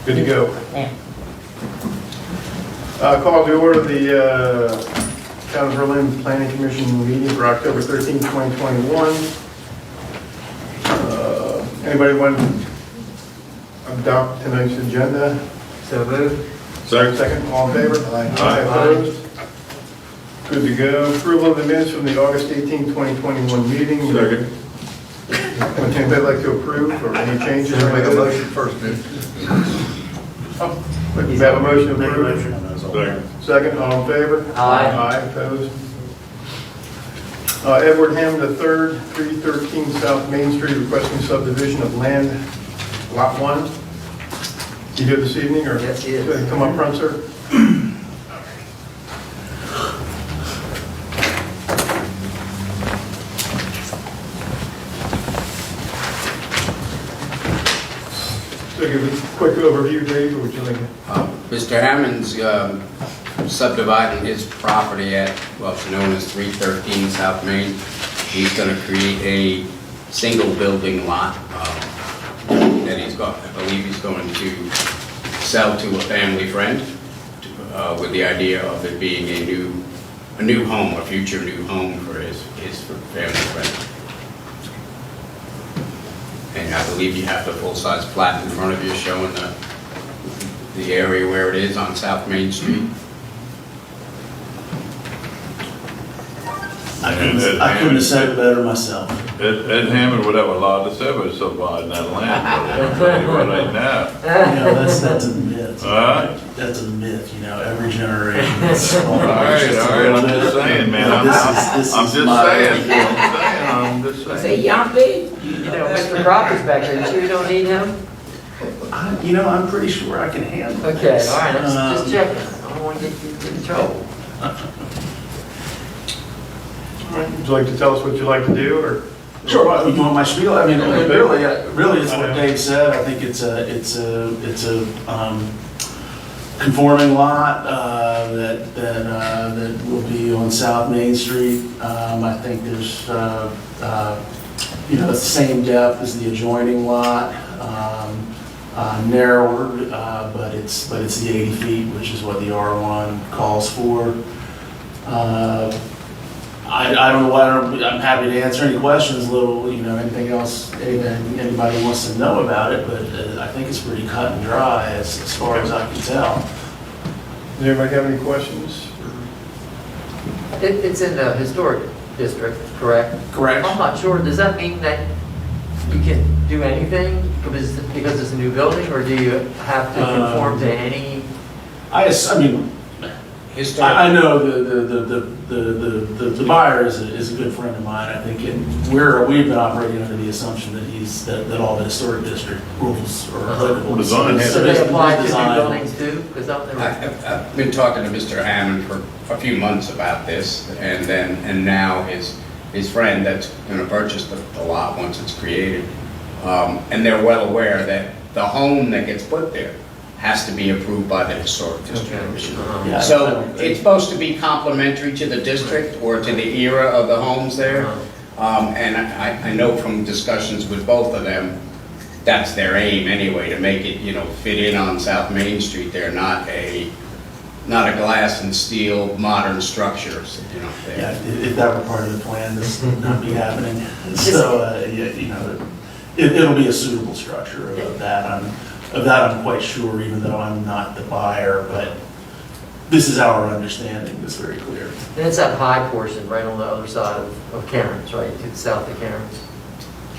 Good to go. Yeah. Call to order the Town of Berlin Planning Commission meeting for October 13, 2021. Anybody want to adopt tonight's agenda? So moved. Second, all in favor? Aye. Opposed? Good to go. Approval of the minutes from the August 18, 2021 meeting. Second. Would anybody like to approve or any changes? or Make a anything? motion first, dude. We have a motion to Make a approve. motion on those. Second. Second, all in favor? Aye. Aye, opposed. Edward Hammond III, 313 South Main Street, requesting subdivision of land, Lot 1. You here this evening, or? Yes, he is. Come up front, sir. So give a quick overview, Dave, or would you like to? Mr. Hammond's subdividing his property at what's known as 313 South Main. He's going to create a single building lot that I believe he's going to sell to a family friend with the idea of it being a new home, a future new home for his family friend. And I believe you have the full-size plat in front of you showing the area where it is on South Main Street. I couldn't have said it better myself. Ed Hammond would have a lot to say about subdividing that land, but right now. You know, that's a myth. Alright. That's a myth, you know, every generation. It's All right, I'm just saying, man, I'm just Say, saying. Yumpy, you know, Mr. Cropper's back there, you sure you don't need him? You know, I'm pretty sure I can handle Okay, this. all right, let's just check it. I don't want to get you in trouble. Would you like to tell us what you like to do, or? Sure, well, you want my spiel? I mean, really, it's what Dave said. I think it's a conforming lot that will be on South Main Street. I think there's, you know, it's the same depth as the adjoining lot, narrower, but it's the 80 feet, which is what the R1 calls for. I don't know why, I'm happy to answer any questions, anything else, anybody wants to know about it, but I think it's pretty cut and dry as far as I can tell. Does anybody have any questions? It's in the historic district, correct? Correct. I'm not sure, does that mean that you can do anything because it's a new building, or do you have to conform to any? I mean, I know the buyer is a good friend of mine, I think, and we've been operating under the assumption that all the historic district rules are applicable. Design has- So they apply to new Design. buildings too? Because I've never. I've been talking to Mr. Hammond for a few months about this, and now his friend that's going to purchase the lot once it's created, and they're well aware that the home that gets put there has to be approved by the Historic District Commission. Yeah, So it's supposed to be complementary to the district or to the era of the homes there. And I know from discussions with both of them, that's their aim anyway, to make it, fit in on South Main Street. They're not a glass and steel modern structures, Yeah, there. if that were part of the plan, this would not be happening. So, it'll be a suitable structure of that. I'm quite sure, even though I'm not the buyer, but this is our understanding, it's very clear. And it's that high portion right on the other side of Cairns, right, to the south of Cairns?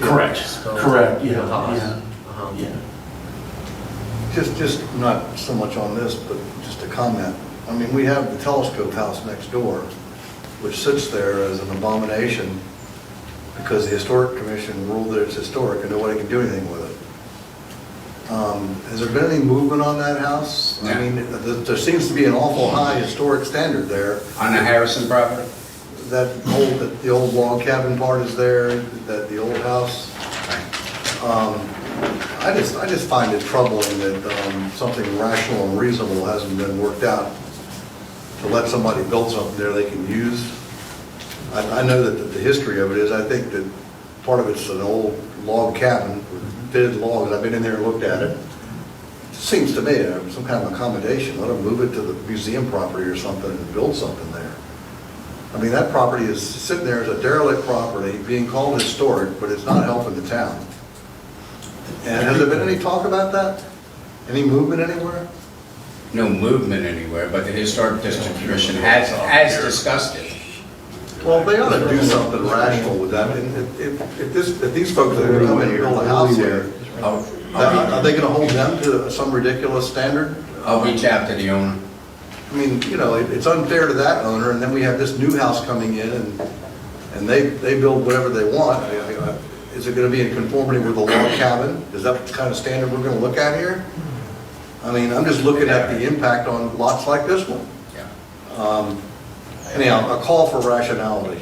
Correct, So, correct, yeah, Haas. yeah, yeah. Just not so much on this, but just a comment. I mean, we have the Telescope House next door, which sits there as an abomination because the Historic Commission ruled that it's historic and nobody can do anything with it. Has there been any movement on that house? I No. mean, there seems to be an awful high historic standard there. On the Harrison property? That the old log cabin part is there, that the old house. I just find it troubling that something rational and reasonable hasn't been worked out to let somebody build something there they can use. I know that the history of it is, I think that part of it's an old log cabin with fitted logs. I've been in there and looked at it. seems to me, some kind of accommodation, let them move it to the museum property or something and build something there. I mean, that property is sitting there as a derelict property, being called historic, but it's not helping the town. And has there been any talk about that? Any movement anywhere? No movement anywhere, but the Historic District Commission has discussed it. Well, they ought to do something rational with that. And if these folks are gonna come in and build a house here, are they gonna hold them to some ridiculous standard? I'll reach out to the owner. I mean, you know, it's unfair to that owner, and then we have this new house coming in, and they build whatever they want. Is it gonna be in conformity with the log cabin? Is that the kind of standard we're gonna look at here? I mean, I'm just looking at the impact on lots like this one. Yeah. Anyhow, a call for rationality.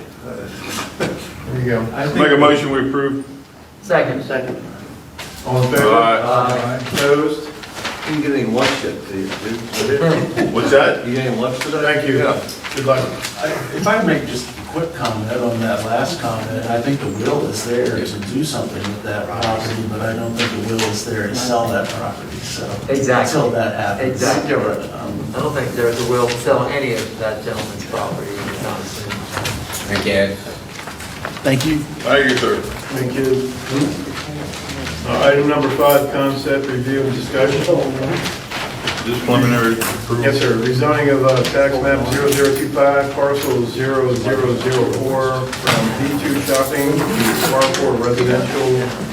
There you go. Make a motion, we approve. Second. All in favor? Aye. Opposed? You didn't get any lunch yet, did you? What's that? You get any lunch today? Thank you. Yeah. Good luck. If I make just a quick comment on that last comment, I think the will is there to do something with that property, but I don't think the will is there to sell that property, so. Exactly. Until that happens. Exactly. Um, I don't think there's a will to sell any of that gentleman's property anytime soon. Again, Thank you. Thank you, sir. Thank you. Item number 5, concept review and discussion. This preliminary approval. Yes, sir. Rezoning of tax map 0025, parcel 0004 from D2 shopping to R4 residential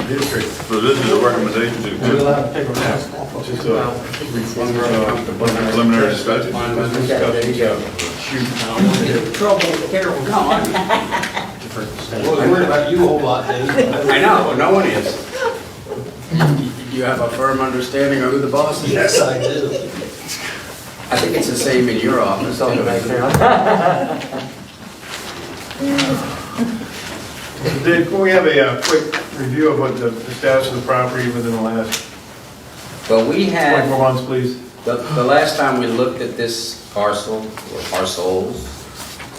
district. So this is a recommendation to Just a preliminary discussion. There you go. Worried about you a whole lot, Dave. I know, no one is. You have a firm understanding of who the boss is? Yes, I do. I think it's the same in your office. It's on the back now. Dave, can we have a quick review of what the status of the property within the last Well, we 24 had, months, please? the last time we looked at this parcel, or parcels,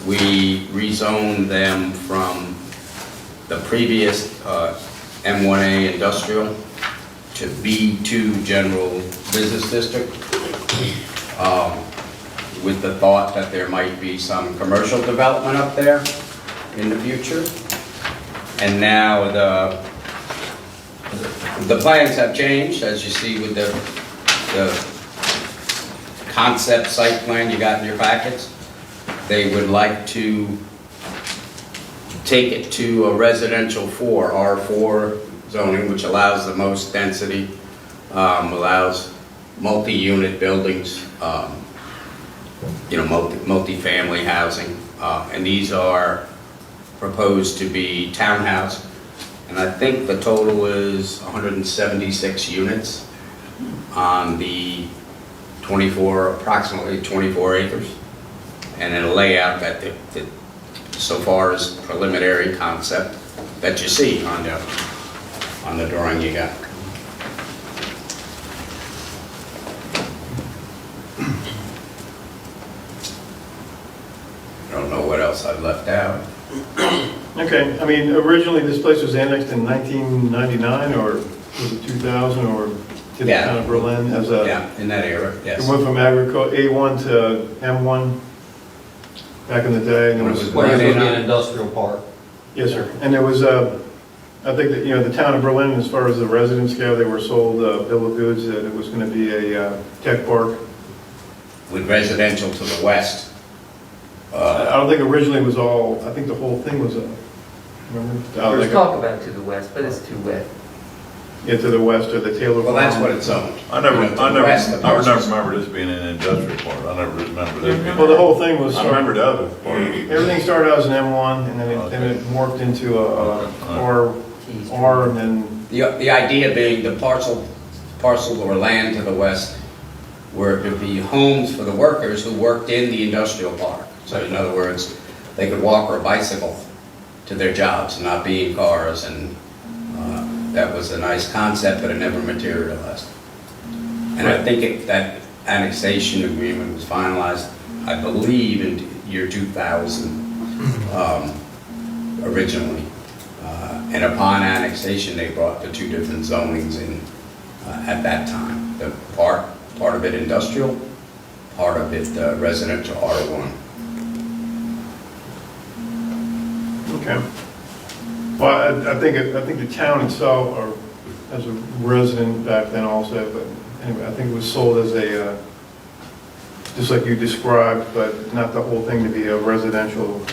we rezoned them from the previous M1A industrial to B2 general business district, with the thought that there might be some commercial development up there in the future. And now the plans have changed, as you see with the concept site plan you got in your packets. They would like to take it to a residential 4, R4 zoning, which allows the most density, allows multi-unit buildings, multi-family housing. And these are proposed to be townhouse. And I think the total is 176 units on the approximately 24 acres. And then a layout that so far is preliminary concept that you see on the drawing you got. I don't know what else I've left out. Okay, I mean, originally this place was annexed in 1999, or was it 2000, or to the Yeah. town of Berlin as a... Yeah, in that era, It yes. went from A1 to M1 back in the day. And it was, What used to be an industrial park. yes, sir. And there was, I think that, the town of Berlin, as far as the residents go, they were sold a bill of goods that it was going to be a tech park. With residential to the west. I don't think originally it was all, I think the whole thing was, remember? There's talk about it to the west, but it's too wet. Yeah, to the west, or the Taylor. Well, that's Farm. what it's zoned. I never To the west of parcels. remember this being an industrial park. I never remember this being. Well, the whole thing was. I remember the other part. Everything started out as an M1, and then it morphed into a R, and then, The idea being the parcel or land to the west were to be homes for the workers who worked in the industrial park. So in other words, they could walk or bicycle to their jobs and not be in cars, and that was a nice concept, but it never materialized. And I think that annexation agreement was finalized, I believe, in year 2000 originally. And upon annexation, they brought the two different zonings in at that time. the part of it industrial, part of it residential R1. Okay. Well, I think the town itself, or as a resident back then also, but anyway, I think it was sold as a, just like you described, but not the whole thing to be a residential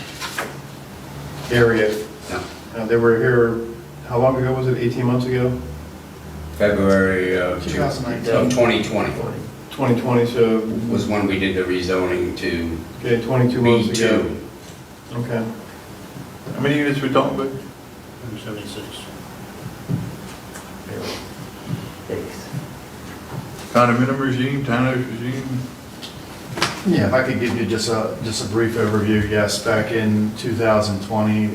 area. No. They were here, how long ago was it, 18 months ago? February of 2019. 2020 2020, so, was when we did the rezoning to okay, 22 months ago. B2. Okay. How many units we talking about? 76. Thanks. Condominium regime, townhouse regime? Yeah, if I could give you just a brief overview, yes, back in 2020,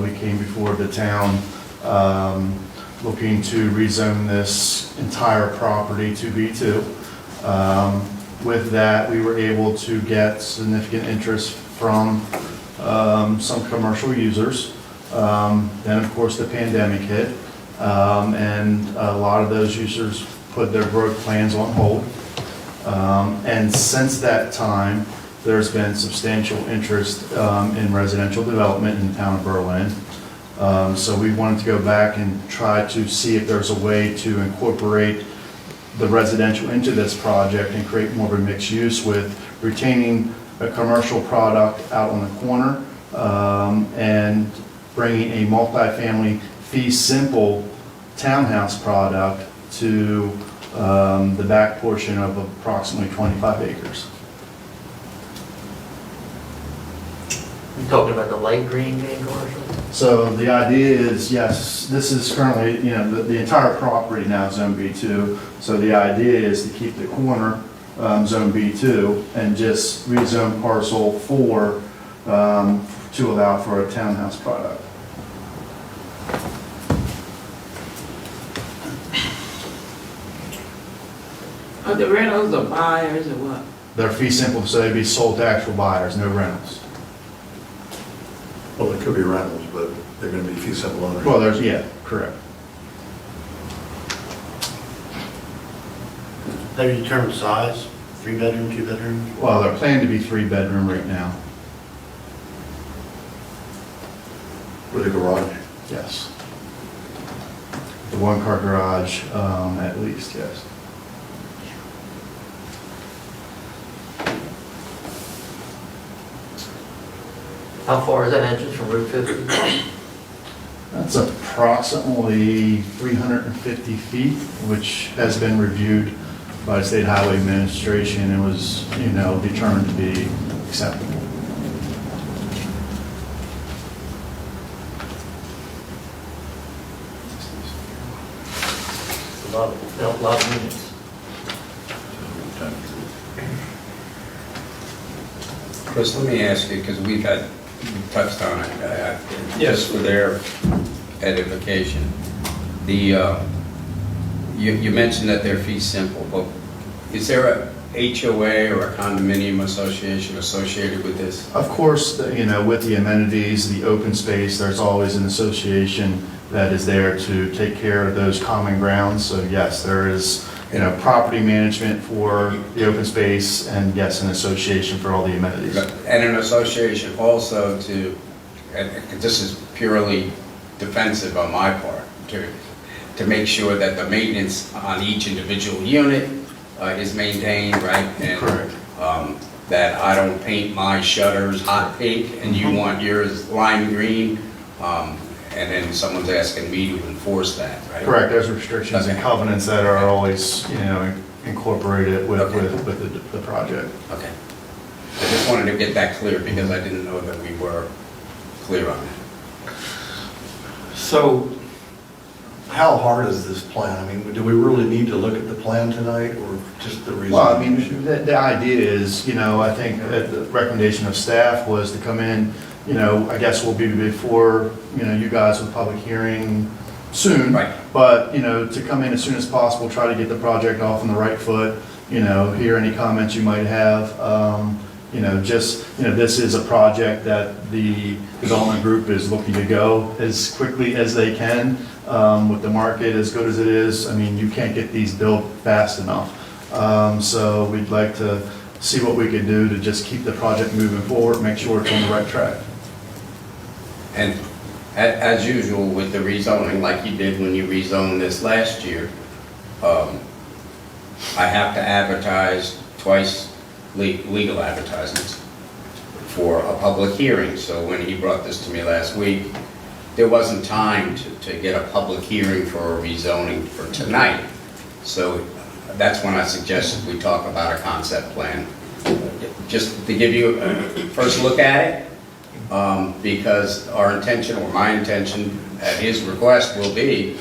we came before the town looking to rezone this entire property to B2. With that, we were able to get significant interest from some commercial users. Then, of course, the pandemic hit, and a lot of those users put their growth plans on hold. And since that time, there's been substantial interest in residential development in the town of Berlin. So we wanted to go back and try to see if there's a way to incorporate the residential into this project and create more of a mixed use with retaining a commercial product out on the corner and bringing a multifamily fee simple townhouse product to the back portion of approximately 25 acres. You talking about the light green being commercial? So the idea is, yes, this is currently, the entire property now is Zone B2. So the idea is to keep the corner Zone B2 and just rezone parcel 4 to allow for a townhouse product. Are the rentals or buyers or what? They're fee simple, so they'd be sold to actual buyers, no rentals. Well, there could be rentals, but they're going to be fee simple owners. Well, yeah, correct. Have you determined size? 3-bedroom, 2-bedroom? Well, they're planned to be 3-bedroom right now. With a garage. Yes. The 1-car garage, at least, yes. How far is that entrance from Route 50? That's approximately 350 feet, which has been reviewed by the State Highway Administration and was, determined to be acceptable. A lot of units. Chris, let me ask you, because we touched on it, just for their edification. You mentioned that they're fee simple, but is there a HOA or a condominium association associated with this? Of course, with the amenities, the open space, there's always an association that is there to take care of those common grounds. So yes, there is, property management for the open space and yes, an association for all the amenities. And an association also and this is purely defensive on my part, to make sure that the maintenance on each individual unit is maintained, right? And, Correct. that I don't paint my shutters hot pink and you want yours lime green, and then someone's asking me to enforce that, right? Correct, there's restrictions and covenants that are always, incorporated with the project. Okay. I just wanted to get that clear because I didn't know that we were clear on it. So, how hard is this plan? I mean, do we really need to look at the plan tonight, or just the reason? Well, I mean, the idea is, I think that the recommendation of staff was to come in, I guess we'll be before, you guys with public hearing soon. Right. But, to come in as soon as possible, try to get the project off on the right foot, hear any comments you might have, this is a project that the development group is looking to go as quickly as they can. With the market as good as it is, I mean, you can't get these built fast enough. So we'd like to see what we can do to just keep the project moving forward, make sure it's on the right track. And as usual with the rezoning, like you did when you rezoned this last year, I have to advertise twice legal advertisements for a public hearing. So when he brought this to me last week, there wasn't time to get a public hearing for a rezoning for tonight. So that's when I suggested we talk about a concept plan. Just to give you a first look at it, because our intention, or my intention, at his request will be,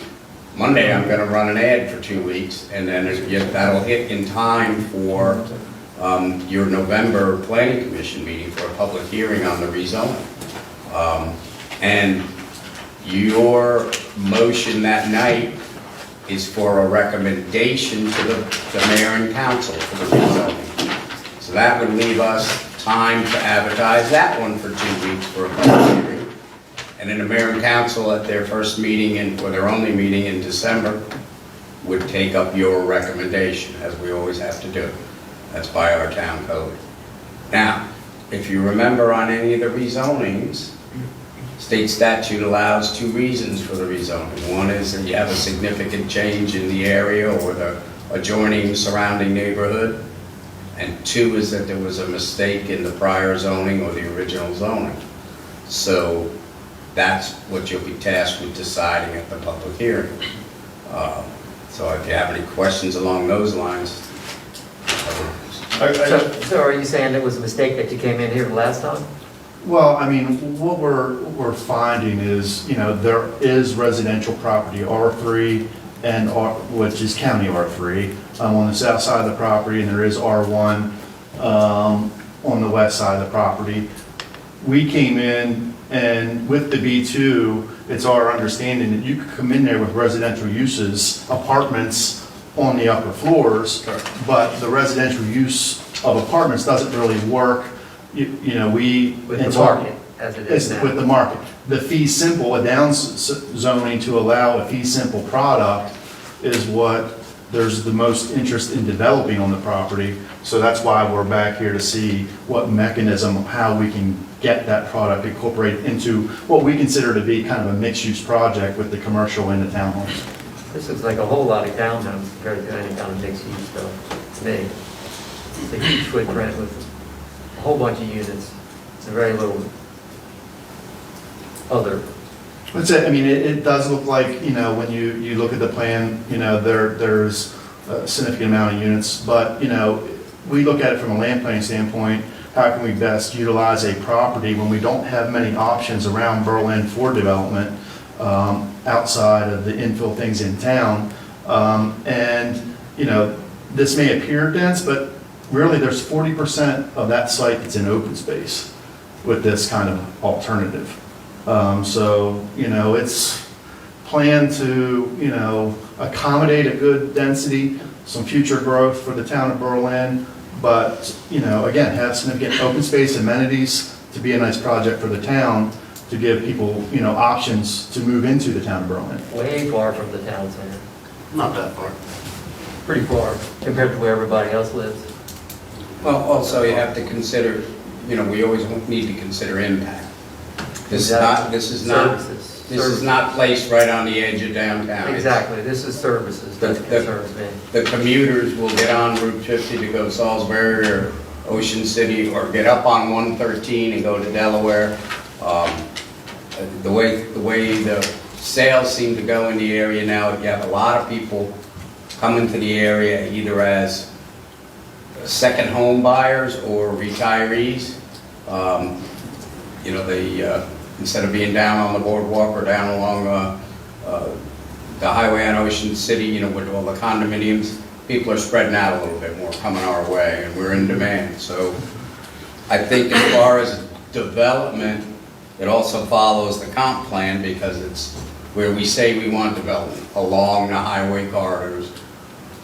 Monday I'm gonna run an ad for 2 weeks, and then that'll hit in time for your November Planning Commission meeting for a public hearing on the rezoning. And your motion that night is for a recommendation to the mayor and council for the rezoning. So that would leave us time to advertise that one for 2 weeks for a public hearing. And then the mayor and council at their first meeting, or their only meeting in December, would take up your recommendation, as we always have to do. That's by our town code. Now, if you remember on any of the rezonings, state statute allows 2 reasons for the rezoning. One is that you have a significant change in the area or the adjoining surrounding neighborhood. And 2 is that there was a mistake in the prior zoning or the original zoning. So that's what you'll be tasked with deciding at the public hearing. So if you have any questions along those lines. So are you saying it was a mistake that you came in here last time? Well, I mean, what we're finding is, there is residential property, R3, and which is county R3, on the south side of the property, and there is R1 on the west side of the property. We came in, and with the B2, it's our understanding that you could come in there with residential uses, apartments on the upper floors, but the residential use of apartments doesn't really work. With the market, as it is now. With the market. The fee simple, a down zoning to allow a fee simple product is what there's the most interest in developing on the property. So that's why we're back here to see what mechanism, how we can get that product incorporated into what we consider to be kind of a mixed-use project with the commercial and the townhomes. This looks like a whole lot of townhomes compared to any kind of mixed use though, to me. It's a huge footprint with a whole bunch of units and very little other. That's it. I mean, it does look like, when you look at the plan, there's a significant amount of units, but, we look at it from a land planning standpoint, how can we best utilize a property when we don't have many options around Berlin for development outside of the infill things in town. This may appear dense, but really there's 40% of that site that's in open space with this kind of alternative. It's planned to, accommodate a good density, some future growth for the town of Berlin, but, again, have significant open space amenities to be a nice project for the town, to give people, options to move into the town of Berlin. Way far from the town center. Not that far. Pretty far compared to where everybody else lives. Well, also you have to consider, we always need to consider impact. This is not placed right on the edge of downtown. Exactly, this is services that concerns me. The commuters will get on Route 50 to go to Salisbury or Ocean City, or get up on 113 and go to Delaware. The way the sales seem to go in the area now, you have a lot of people coming to the area either as second home buyers or retirees. Instead of being down on the boardwalk or down along the highway on Ocean City, with all the condominiums, people are spreading out a little bit more, coming our way, and we're in demand. So I think as far as development, it also follows the comp plan, because it's where we say we want development along the highway corridors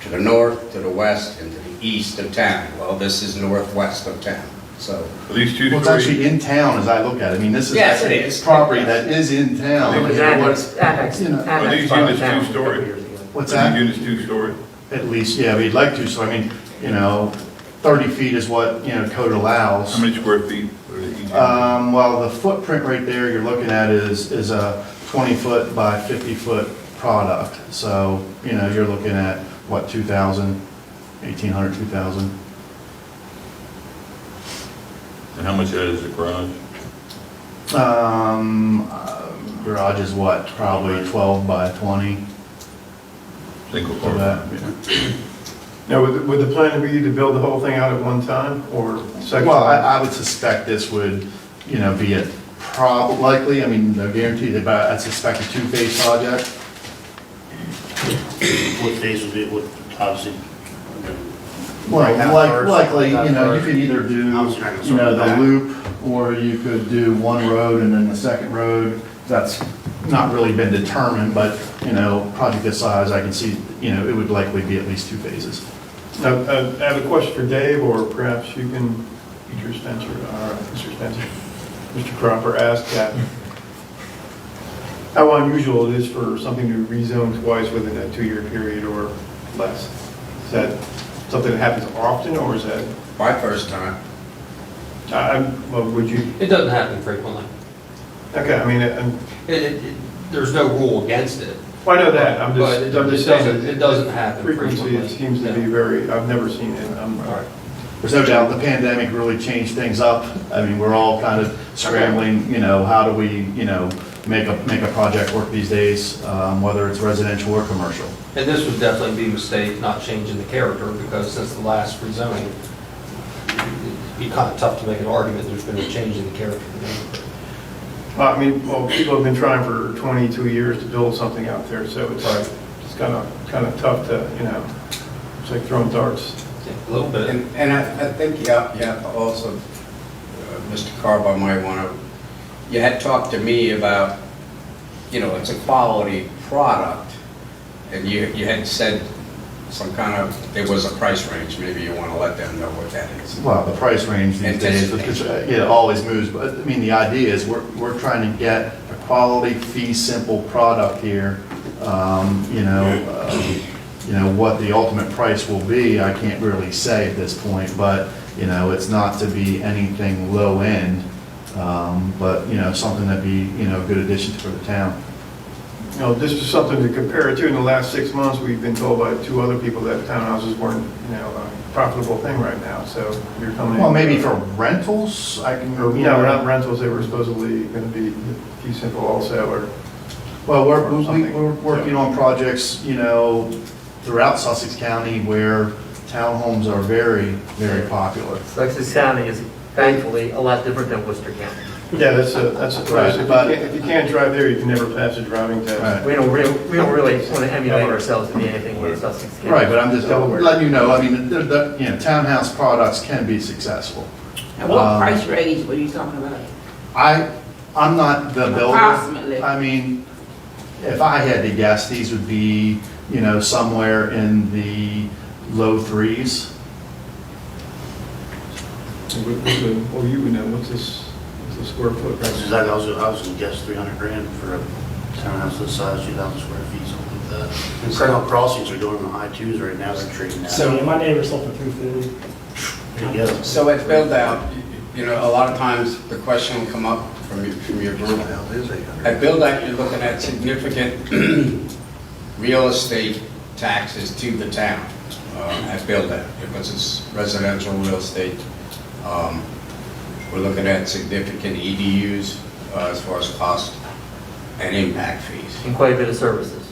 to the north, to the west, and to the east of town. Well, this is northwest of town. So, Are these Well, it's actually two-story? in town as I look at it. I mean, this is Yes, it is. property that is in town. It was annexed, You know, Are these annexed by the units town a two-story? couple years ago. What's Are that? these units two-story? At least, yeah, we'd like to, so I mean, 30 feet is what, code allows. How many square feet are each unit? Well, the footprint right there you're looking at is a 20-foot by 50-foot product. So, you're looking at, what, 2,000, 1,800, 2,000? And how much of that is the garage? Garage is what, probably 12 by 20 Single for car? that. Now, would the plan be to build the whole thing out at one time, or section? Well, I would suspect this would, be a likely, I mean, no guarantee, but I suspect a two-phase project. What phase would be, obviously. Well, Right, likely, that you first. could either do, I was trying to sort of the back. loop, or you could do one road and then the second road. That's not really been determined, but, project this size, I can see, it would likely be at least two phases. Now, I have a question for Dave, or perhaps you can, Mr. Spencer, Mr. Cropper asked that. How unusual it is for something to rezone twice within a 2-year period or less? Is that something that happens often, or is that, my first time. well, would you, It doesn't happen frequently. okay, I mean, There's no rule against it. well, I know that, I'm But just saying that. it doesn't happen Frequency, frequently. it seems to be very, I've never seen it. There's no doubt the pandemic really changed things up. I mean, we're all kind of scrambling, how do we, make a project work these days, whether it's residential or commercial. And this would definitely be a mistake, not changing the character, because since the last rezoning, it'd be kind of tough to make an argument there's been a change in the character of the neighborhood. Well, I mean, people have been trying for 22 years to build something out there, so it's kind of tough to, it's like throwing darts. Yeah, a little bit. And I think you have to also, Mr. Carbo might want to, you had talked to me about, it's a quality product, and you had said some kind of, there was a price range, maybe you want to let them know what that is. Well, the price range these days, because, it always moves, but, I mean, the idea is we're trying to get a quality, fee simple product here. What the ultimate price will be, I can't really say at this point, but, it's not to be anything low end, but, something that'd be, a good addition for the town. This is something to compare it to. In the last 6 months, we've been told by 2 other people that townhouses weren't, a profitable thing right now, so you're coming in. Well, maybe for rentals, I can. No, we're not rentals, they were supposedly going to be fee simple also, or. Well, or we're something. working on projects, throughout Sussex County where townhomes are very, very popular. Sussex County is thankfully a lot different than Worcester County. Yeah, that's a price. If you can't drive there, you can never pass a driving test. Right. We don't really want to emulate ourselves to be anything like Sussex County. Right, but I'm just Delaware. letting you know, I mean, townhouse products can be successful. And what price range were you talking about? I'm not the builder. Approximately. I mean, if I had to guess, these would be, somewhere in the low threes. Well, you would know, what's the square foot? That's exactly, I was gonna guess 300 grand for a townhouse this size, 2,000 square feet, something like that. And Sentinel Crossings are doing in the high twos right now, they're trading that. So- Yeah, my neighbor's sold for 350. There you go. So at build out, a lot of times the question will come up from your group. Well, it is 800. At build out, you're looking at significant real estate taxes to the town at build out, because it's residential real estate. We're looking at significant EDUs as far as cost and impact fees. And quite a bit of services.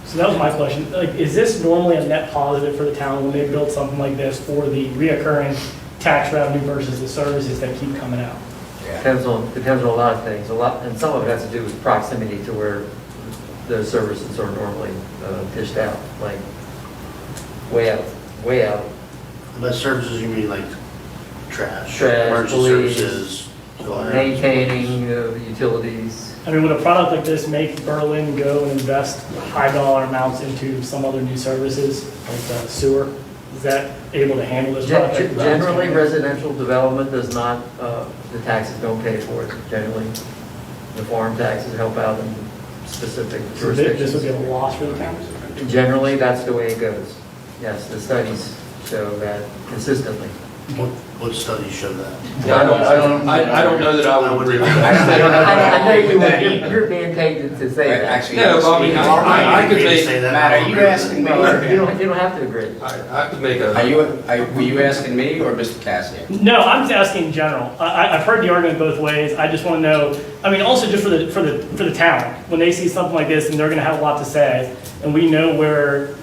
So that was my question. Like, is this normally a net positive for the town when they build something like this for the reoccurring tax revenue versus the services that keep coming out? Yeah. Depends on a lot of things. And some of it has to do with proximity to where the services are normally dished out, like way out. By services, you mean like trash? Trash, emergency police, services, Maintaining utilities. I mean, would a product like this make Berlin go and invest high dollar amounts into some other new services, like sewer? Is that able to handle this project? Generally, residential development does not, the taxes don't pay for it. Generally, the farm taxes help out in specific So this would jurisdictions. be a loss for the town? Generally, that's the way it goes. Yes, the studies show that consistently. What studies show that? Yeah, I don't know that I would agree with that. I know you would, you're being paid to say that. Actually, No, but I mean, I could make, Matt, are you asking me? You don't have to agree. I could make a. Were you asking me or Mr. Cassidy? No, I'm just asking in general. I've heard the argument both ways. I just want to know, I mean, also just for the town, when they see something like this and they're going to have a lot to say, and we know where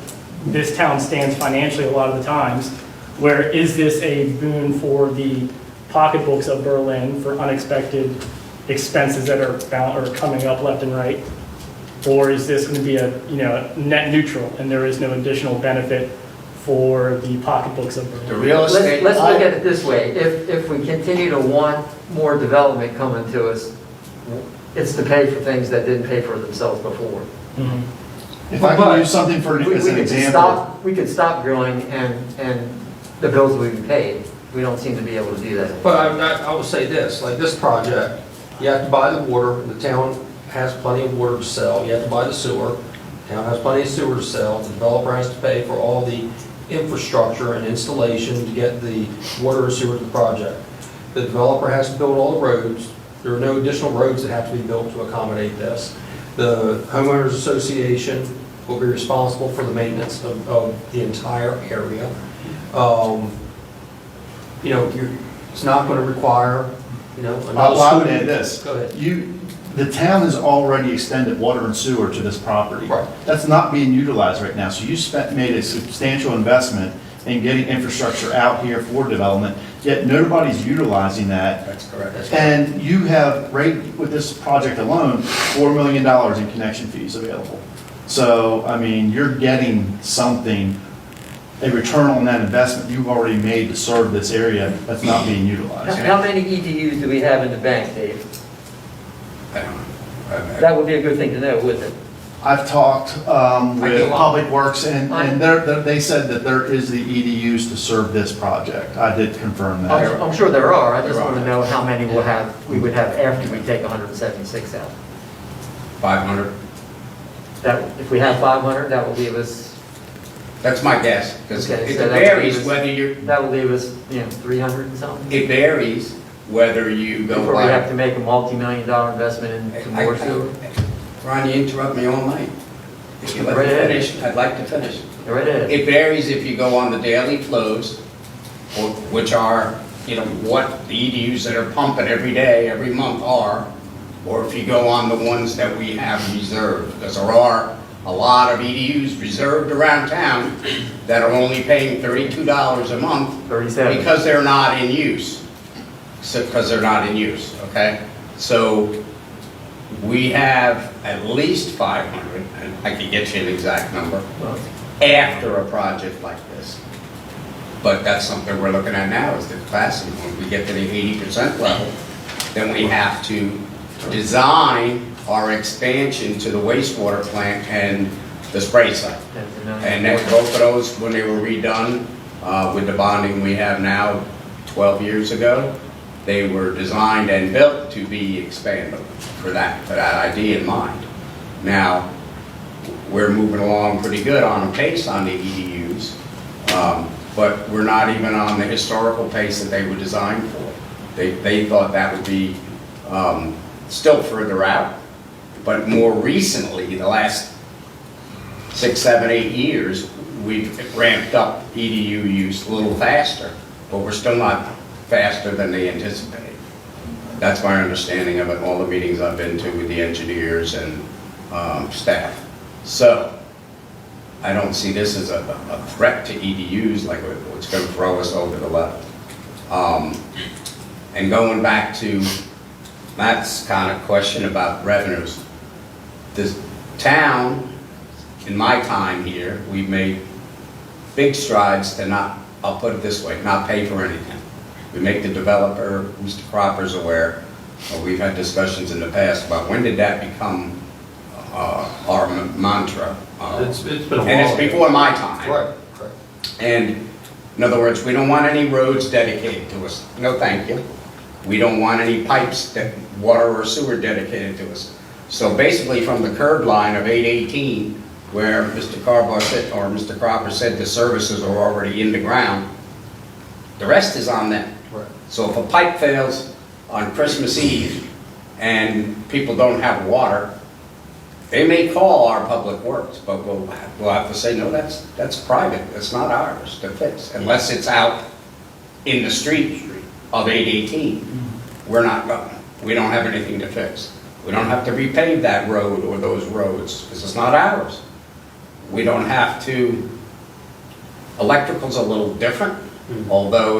this town stands financially a lot of the times, where is this a boon for the pocketbooks of Berlin for unexpected expenses that are coming up left and right? Or is this going to be a, net neutral and there is no additional benefit for the pocketbooks of Berlin? The real estate. Let's look at it this way. If we continue to want more development coming to us, it's to pay for things that didn't pay for themselves before. Mhm. If I can use something for, We as an could just example. we could stop drilling and the bills will be paid. We don't seem to be able to do that. But I will say this, like this project, you have to buy the water, the town has plenty of water to sell, you have to buy the sewer, the town has plenty of sewer to sell, the developer has to pay for all the infrastructure and installation to get the water and sewer to the project. The developer has to build all the roads, there are no additional roads that have to be built to accommodate this. The homeowners association will be responsible for the maintenance of the entire area. It's not going to require, another I would sewer. add this. Go ahead. The town has already extended water and sewer to this property. Right. That's not being utilized right now, so you made a substantial investment in getting infrastructure out here for development, yet nobody's utilizing that. That's correct. And you have, right with this project alone, $4 million in connection fees available. So, I mean, you're getting something, a return on that investment you've already made to serve this area that's not being utilized. How many EDUs do we have in the bank, Dave? I don't know. That would be a good thing to know, wouldn't it? I've talked with get along. Public Works, and they said that there is the EDUs to serve this project. I did confirm that. I'm sure there are. I just There want to are. know how many we would have after we take 176 out. 500. If we have 500, that will leave us, That's my guess, because Okay, it so that varies leaves- whether you, that will leave us, 300 and something. it varies whether you go Before we have by. to make a multi-million-dollar investment into more sewer. Ron, you interrupt me all night. If you let Right me ahead. finish, I'd like to finish. Go right ahead. It varies if you go on the daily flows, which are, what the EDUs that are pumping every day, every month are, or if you go on the ones that we have reserved, because there are a lot of EDUs reserved around town that are only paying $32 a month 37. because they're not in use. Because they're not in use, okay? So we have at least 500, and I can get you an exact number, Well, after a project like this. But that's something we're looking at now, is the capacity. When we get to the 80% level, then we have to design our expansion to the wastewater plant and the spray site. And then both of those, when they were redone, with the bonding we have now, 12 years ago, they were designed and built to be expandable for that idea in mind. Now, we're moving along pretty good on a pace on the EDUs, but we're not even on the historical pace that they were designed for. They thought that would be still further out, but more recently, the last 6, 7, 8 years, we've ramped up EDU use a little faster, but we're still not faster than they anticipated. That's my understanding of it, all the meetings I've been to with the engineers and staff. So, I don't see this as a threat to EDUs like what's going to throw us over the left. And going back to Matt's kind of question about revenues, the town, in my time here, we've made big strides to not, I'll put it this way, not pay for anything. We make the developer, Mr. Cropper's aware, we've had discussions in the past about when did that become our mantra. It's been a while. And it's before my time. Right. And In other words, we don't want any roads dedicated to us. No, thank you. We don't want any pipes, that water or sewer dedicated to us. So basically, from the curb line of 818, where Mr. Carbar said, or Mr. Cropper said the services are already in the ground, the rest is on them. Right. So if a pipe fails on Christmas Eve and people don't have water, they may call our public works, but we'll have to say, no, that's private, it's not ours to fix, unless it's out in the street of 818. We're not going, we don't have anything to fix. We don't have to repave that road or those roads, because it's not ours. We don't have to, electrical's a little different, although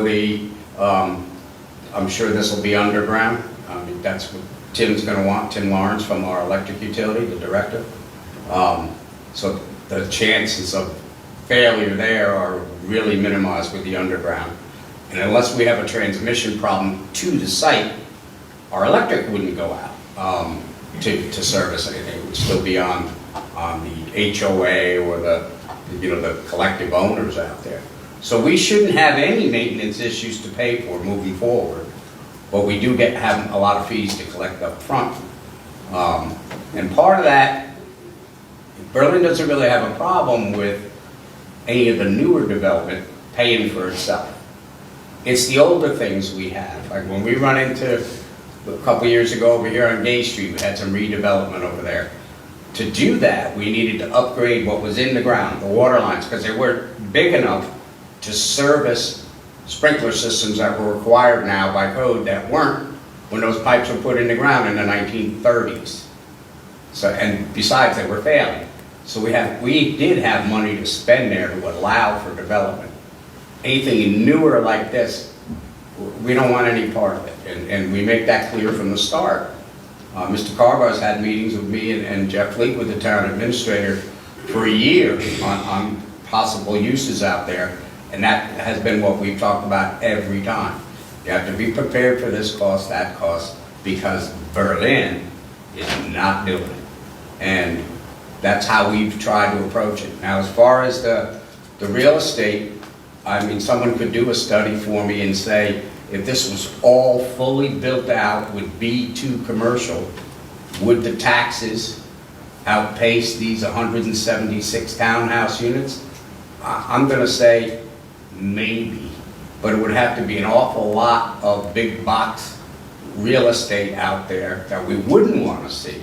I'm sure this will be underground. I mean, that's what Tim's going to want, Tim Lawrence from our electric utility, the director. So the chances of failure there are really minimized with the underground. And unless we have a transmission problem to the site, our electric wouldn't go out to service anything. It would still be on the HOA or the collective owners out there. So we shouldn't have any maintenance issues to pay for moving forward, but we do have a lot of fees to collect up front. And part of that, Berlin doesn't really have a problem with any of the newer development paying for itself. It's the older things we have. Like when we run into, a couple years ago over here on Gay Street, we had some redevelopment over there. To do that, we needed to upgrade what was in the ground, the water lines, because they weren't big enough to service sprinkler systems that were required now by code that weren't when those pipes were put in the ground in the 1930s. So, and besides, they were failing. So we did have money to spend there to allow for development. Anything newer like this, we don't want any part of it, and we make that clear from the start. Mr. Carbar's had meetings with me and Jeff Fleetwood, the town administrator, for a year on possible uses out there, and that has been what we've talked about every time. You have to be prepared for this cost, that cost, because Berlin is not doing it. And that's how we've tried to approach it. Now, as far as the real estate, I mean, someone could do a study for me and say, if this was all fully built out with B2 commercial, would the taxes outpace these 176 townhouse units? I'm going to say maybe, but it would have to be an awful lot of big box real estate out there that we wouldn't want to see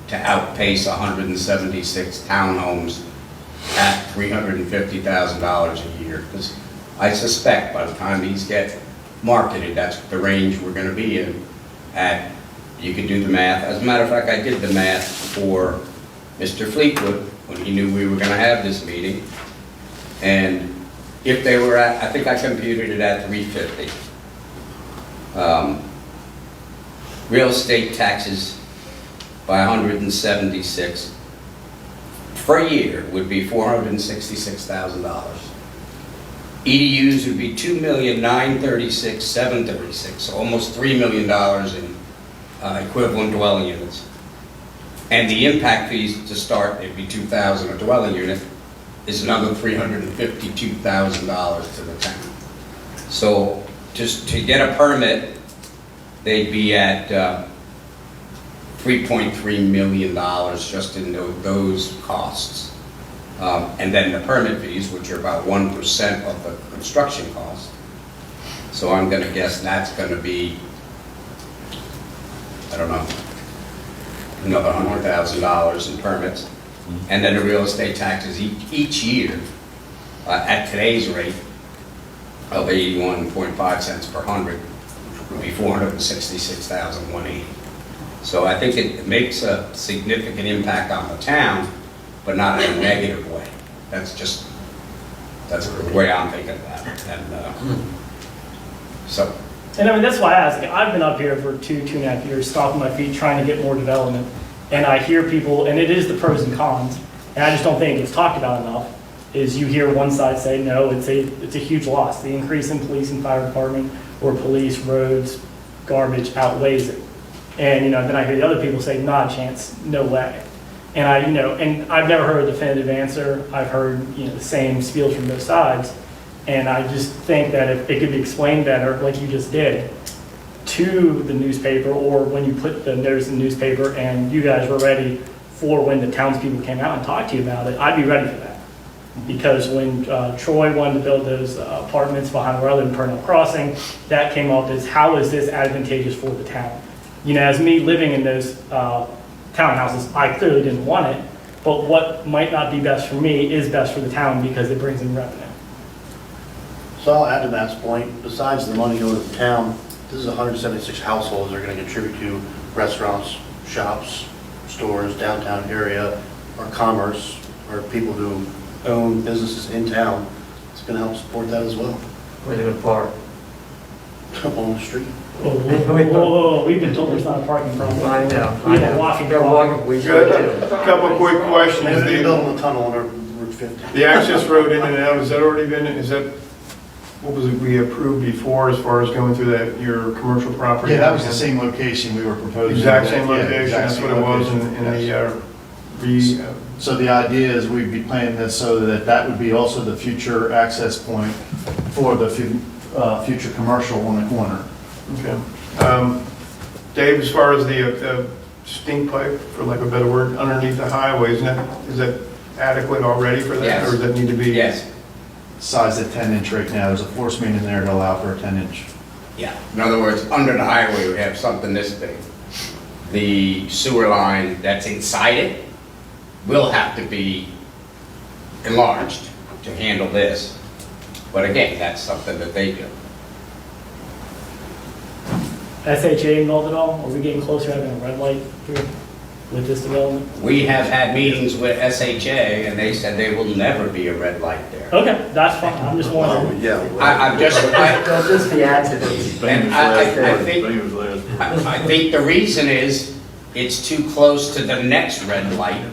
to outpace 176 townhomes at $350,000 a year. Because I suspect by the time these get marketed, that's the range we're going to be in. And you can do the math. As a matter of fact, I did the math for Mr. Fleetwood when he knew we were going to have this meeting. And if they were at, I think I computed it at 350. Real estate taxes by 176 per year would be $466,000. EDUs would be $2,936,736, so almost $3 million in equivalent dwelling units. And the impact fees to start, it'd be $2,000 a dwelling unit, is another $352,000 to the town. So just to get a permit, they'd be at $3.3 million just in those costs. And then the permit fees, which are about 1% of the construction cost. So I'm going to guess that's going to be, I don't know, another $100,000 in permits. And then the real estate taxes each year at today's rate of 81.5 cents per hundred would be $466,180. So I think it makes a significant impact on the town, but not in a negative way. That's the way I'm thinking about it. And so. And I mean, that's why I ask. I've been up here for 2.5 years, stomping my feet, trying to get more development. And I hear people, and it is the pros and cons, and I just don't think it's talked about enough, is you hear one side say, no, it's a huge loss. The increase in police and fire department, or police, roads, garbage outweighs it. And, then I hear the other people say, not a chance, no way. And and I've never heard a definitive answer. I've heard, the same spiels from both sides. And I just think that if it could be explained better, like you just did, to the newspaper, or when you put the notice in the newspaper and you guys were ready for when the townspeople came out and talked to you about it, I'd be ready for that. Because when Troy wanted to build those apartments behind the road in Purnell Crossing, that came up as, how is this advantageous for the town? You know, as me living in those townhouses, I clearly didn't want it, but what might not be best for me is best for the town because it brings in revenue. So I'll add to Matt's point, besides the money going to the town, this is 176 households that are going to contribute to restaurants, shops, stores, downtown area, or commerce, or people who own businesses in town. It's going to help support that as well, Where they gonna park? on the street. Whoa, whoa, whoa, whoa, we've been told there's not a parking problem. I know, We I have a know. walking They're problem. walking, we Good. should A too. couple of quick questions. Maybe they're The building a tunnel under Route 50. the access road in and out, has that already been, is that, what was it we approved before as far as going through that, your commercial property? Yeah, that was the same location we were proposing. Exact same Yeah, location, exact that's same what it was location, in yes. the, So the idea is we'd be planning this so that that would be also the future access point for the future commercial on the corner. okay. Dave, as far as the stink pipe, for lack of a better word, underneath the highway, is that adequate already for that? Yes. Or does that need to be? Yes, Size at 10-inch right now, there's a force main in there to allow for a 10-inch. yeah. In other words, under the highway, we have something this big. The sewer line that's inside it will have to be enlarged to handle this. But again, that's something that they do. SHA involved at all? Are we getting closer to having a red light here with this development? We have had meetings with SHA, and they said there will never be a red light there. Okay, that's fine, I'm just wondering. Yeah. I'm just, They'll just be accidents. And I think the reason is, it's too close to the next red light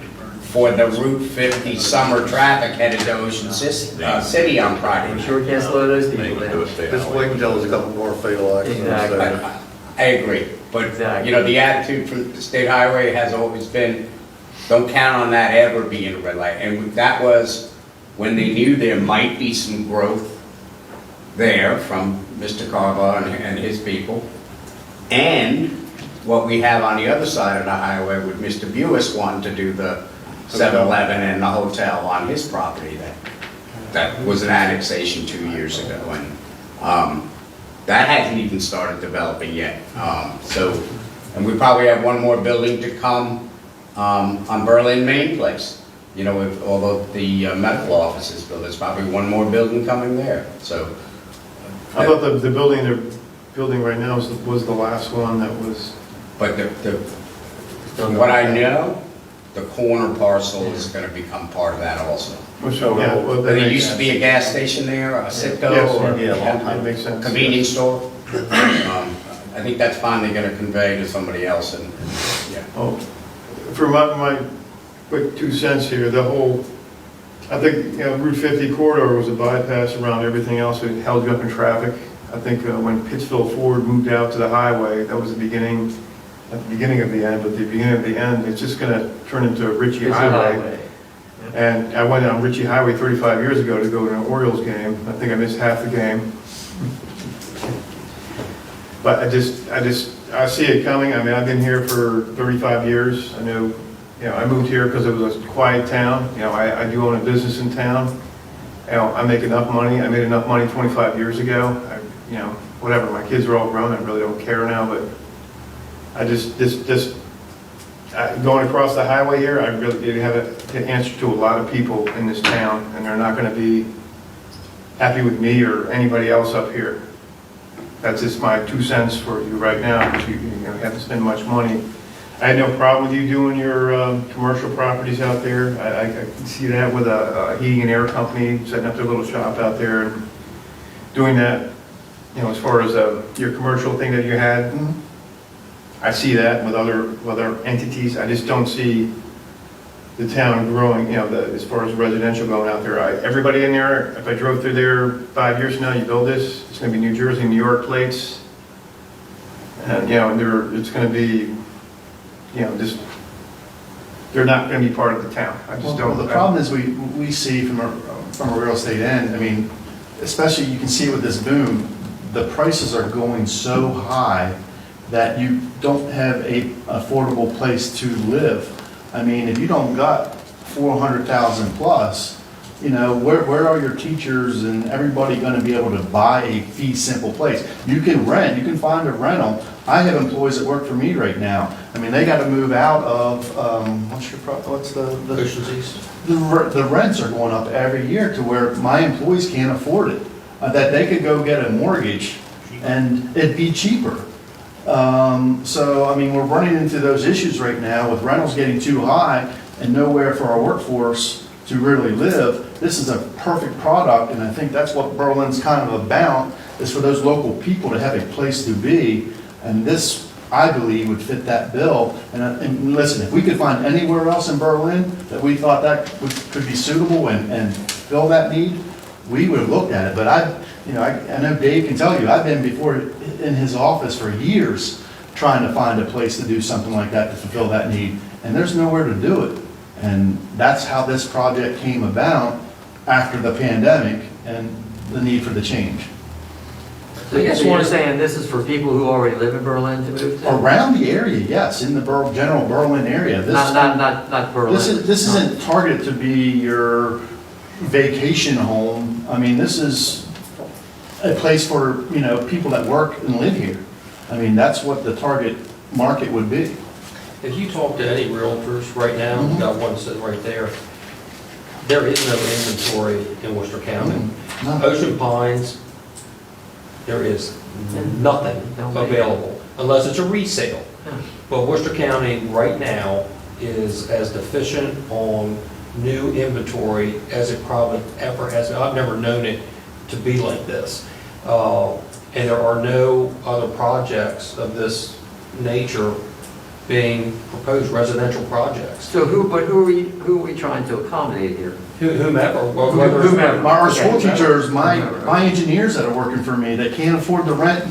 for the Route 50 summer traffic headed to Ocean City on Friday We night. sure can't slow those They people can do down. a state Just wait until there's a couple more fatal accidents Exactly. there. I agree, but, Exactly. you know, the attitude from the state highway has always been, don't count on that ever being a red light. And that was when they knew there might be some growth there from Mr. Carva and his people. And what we have on the other side of the highway with Mr. Buis wanting to do the 7-Eleven and the hotel on his property. That was an annexation 2 years ago, and that hasn't even started developing yet. And we probably have one more building to come on Berlin Main Place. You know, although the medical office is built, there's probably one more building coming there, so. I thought the building they're building right now was the last one that was. But from what I know, the corner parcel is gonna become part of that also. Yeah, well, that There makes used to be a sense. gas station there, a Citgo, Yes, or yeah, a long time. That makes sense. convenience store. I think that's finally gonna convey to somebody else, and, yeah. Oh, for my quick 2 cents here, the whole, I think, you know, Route 50 corridor was a bypass around everything else. It held you up in traffic. I think when Pittsville Ford moved out to the highway, that was the beginning, not the beginning of the end, but the beginning of the end. It's just gonna turn into a Ritchie Highway. And I went on Ritchie Highway 35 years ago to go to an Orioles game. I think I missed half the game. But I see it coming. I mean, I've been here for 35 years. I know, you know, I moved here because it was a quiet town. You know, I do own a business in town. You know, I make enough money. I made enough money 25 years ago. You know, whatever, my kids are all grown. I really don't care now, but I going across the highway here, I really have an answer to a lot of people in this town, and they're not going to be happy with me or anybody else up here. That's just my 2 cents for you right now, because you have to spend much money. I had no problem with you doing your commercial properties out there. I can see that with a heating and air company, setting up their little shop out there and doing that. You know, as far as your commercial thing that you had, I see that with other entities. I just don't see the town growing, you know, as far as residential going out there. Everybody in there, if I drove through there 5 years from now, you build this, it's going to be New Jersey, New York plates. And, you know, it's going to be, you know, just, they're not going to be part of the town. I just Well, don't. the problem is we see from a real estate end, I mean, especially you can see with this boom, the prices are going so high that you don't have a affordable place to live. I mean, if you don't got 400,000 plus, you know, where are your teachers and everybody gonna be able to buy a fee simple place? You can rent, you can find a rental. I have employees that work for me right now. I mean, they gotta move out of, what's the? Ocean's East. The rents are going up every year to where my employees can't afford it. That they could go get a mortgage and it'd be cheaper. So, I mean, we're running into those issues right now with rentals getting too high and nowhere for our workforce to really live. This is a perfect product, and I think that's what Berlin's kind of about, is for those local people to have a place to be. And this, I believe, would fit that bill. And listen, if we could find anywhere else in Berlin that we thought could be suitable and fill that need, we would have looked at it. But I know Dave can tell you, I've been before in his office for years trying to find a place to do something like that to fulfill that need, and there's nowhere to do it. And that's how this project came about after the pandemic and the need for the change. So you're saying this is for people who already live in Berlin to move to? Around the area, yes, in the general Berlin area. Not Berlin? This isn't targeted to be your vacation home. I mean, this is a place for, you know, people that work and live here. I mean, that's what the target market would be. If you talk to any realtors right now, Mm-hmm. we've got one sitting right there is no inventory in Worcester County. No. Ocean Pines, there is nothing available, unless it's a resale. But Worcester County right now is as deficient on new inventory as it probably ever has. I've never known it to be like this. And there are no other projects of this nature being proposed, residential projects. So who are we trying to accommodate here? Whomever, whether it's- Whomever. Our Okay. school teachers, my engineers that are working for me, that can't afford the rent,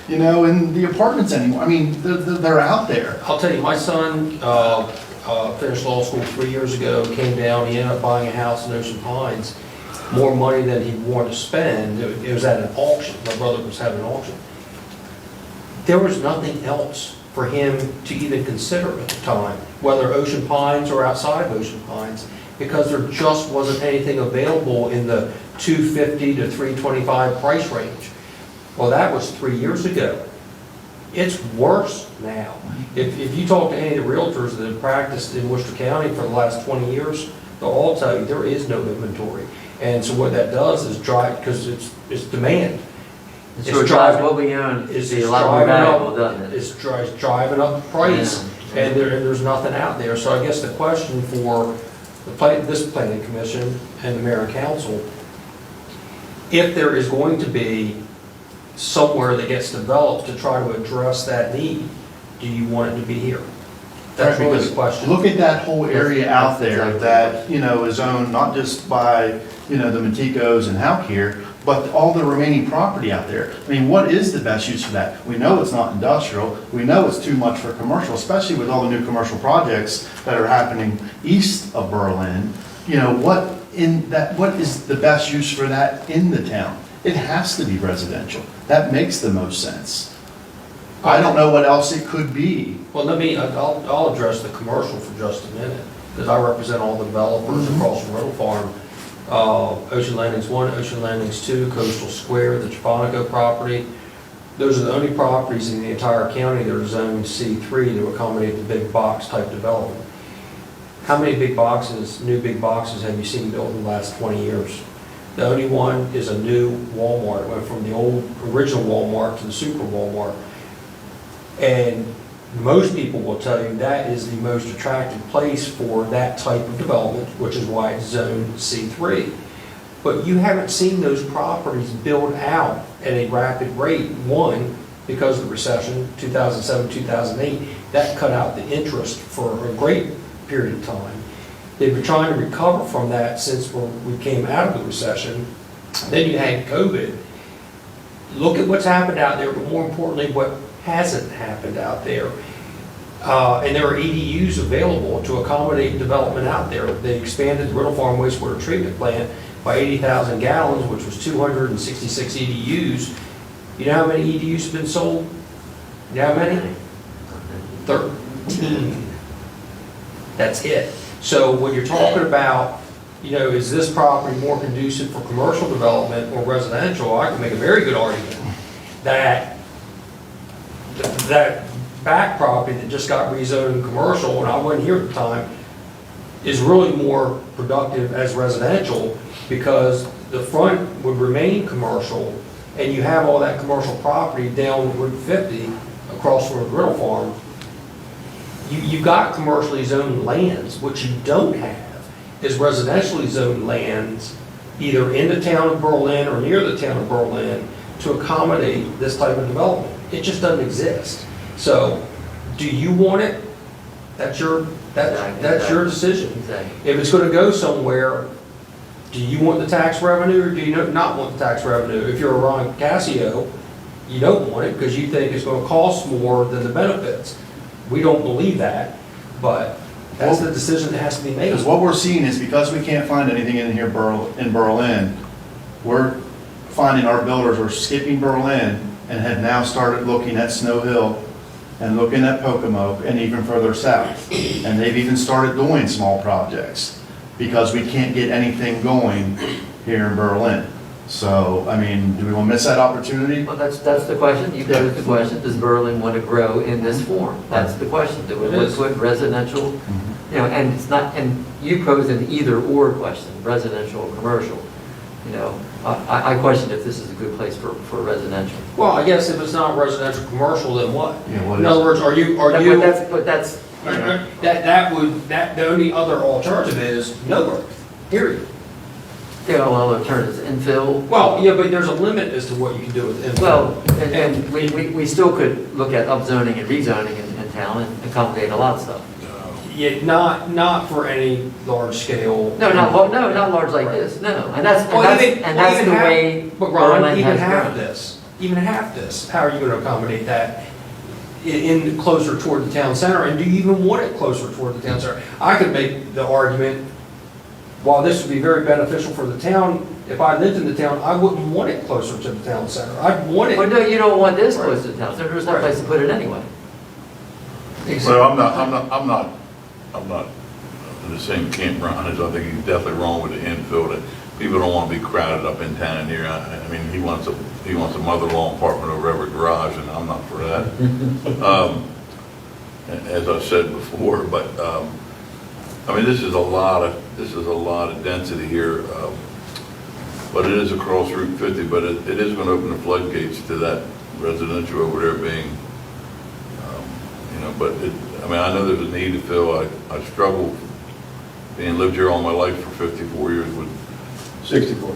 you know, in the apartments anymore. I mean, they're out there. I'll tell you, my son finished law school 3 years ago, came down, he ended up buying a house in Ocean Pines, more money than he wanted to spend. It was at an auction, my brother was having an auction. There was nothing else for him to even consider at the time, whether Ocean Pines or outside of Ocean Pines, because there just wasn't anything available in the $250 to $325 price range. Well, that was 3 years ago. It's worse now. If you talk to any of the realtors that have practiced in Worcester County for the last 20 years, they'll all tell you there is no inventory. And so what that does is drive, because it's demand. It sort of drives what we own to be a lot more valuable, doesn't it? It's driving up the price, Yeah. and there's nothing out there. So I guess the question for this planning commission and the mayor and council, if there is going to be somewhere that gets developed to try to address that need, do you want it to be here? That's really the question. Look at that whole area out there that, you know, is owned not just by, you know, the Monticos and Halkier, but all the remaining property out there. I mean, what is the best use for that? We know it's not industrial. We know it's too much for commercial, especially with all the new commercial projects that are happening east of Berlin. You know, what is the best use for that in the town? It has to be residential. That makes the most sense. I don't know what else it could be. Well, I'll address the commercial for just a minute, because I represent all the developers across from Riddle Farm. Ocean Landings 1, Ocean Landings 2, Coastal Square, the Chaponico property. Those are the only properties in the entire county that are zoned C3 to accommodate the big box type development. How many big boxes, new big boxes have you seen built in the last 20 years? The only one is a new Walmart. It went from the original Walmart to the Super Walmart. And most people will tell you that is the most attractive place for that type of development, which is why it's zoned C3. But you haven't seen those properties build out at a rapid rate. One, because of the recession, 2007, 2008, that cut out the interest for a great period of time. They've been trying to recover from that since we came out of the recession. Then you had COVID. Look at what's happened out there, but more importantly, what hasn't happened out there. And there are EDUs available to accommodate development out there. They expanded the Riddle Farm wastewater treatment plant by 80,000 gallons, which was 266 EDUs. You know how many EDUs have been sold? You know how many? 13. That's it. So when you're talking about, you know, is this property more conducive for commercial development or residential, I can make a very good argument that that back property that just got rezoned commercial, and I wasn't here at the time, is really more productive as residential because the front would remain commercial and you have all that commercial property down Route 50 across from the griddle farm. You've got commercially zoned lands. What you don't have is residentially zoned lands either in the town of Berlin or near the town of Berlin to accommodate this type of development. It just doesn't exist. So, do you want it? That's your decision. Exactly. If it's going to go somewhere, do you want the tax revenue or do you not want the tax revenue? If you're Ron Cascio, you don't want it because you think it's going to cost more than the benefits. We don't believe that, but that's the decision that has to be made. Because what we're seeing is because we can't find anything in here in Berlin, we're finding our builders are skipping Berlin and have now started looking at Snow Hill and looking at Pocomoke and even further south. And they've even started doing small projects because we can't get anything going here in Berlin. So, I mean, do we want to miss that opportunity? Well, that's the question. You posed the question, does Berlin want to grow in this form? That's the question. Do we want to put residential, you know, and it's not, and you posed an either or question, residential or commercial. You know, I question if this is a good place for residential. Well, I guess if it's not residential commercial, then what? Yeah, what In is other it? words, are you? But that's, you know, The only other alternative is no growth, period. there are all alternatives, infill. Well, yeah, but there's a limit as to what you can do with infill. Well, and we still could look at upzoning and rezoning in town and accommodate a lot of stuff. Yeah, not for any large scale. No, not large like this, no. And that's the way But Ron, Berlin even has half this, how are you going to accommodate that in closer toward the town center? And do you even want it closer toward the town center? I could make the argument, while this would be very beneficial for the town, if I lived in the town, I wouldn't want it closer to the town center. I'd want it. Well, no, you don't want this close to the town center, there's no place to put it anyway. Well, I'm not in the same camp Ron is. I think he's definitely wrong with the infill, that people don't want to be crowded up in town here. I mean, he wants a mother-in-law apartment over every garage, and I'm not for that. As I said before, but, I mean, this is a lot of density here, but it is across Route 50, but it is going to open the floodgates to that residential over there being, you know, but I mean, I know there's a need to fill. I struggle being lived here all my life for 54 years with 64,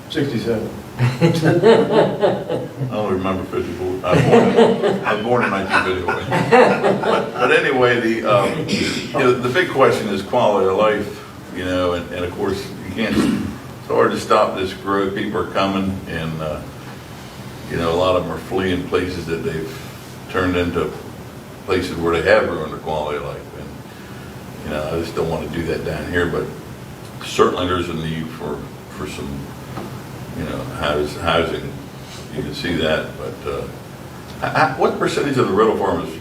67. I don't remember 54. I was born in 1954. But anyway, you know, the big question is quality of life, you know, and of course, you can't, it's hard to stop this growth. People are coming and, you know, a lot of them are fleeing places that they've turned into places where they have ruined their quality of life. And, you know, I just don't want to do that down here, but certainly there's a need for some, you know, housing. You can see that, but what percentage of the rental farm is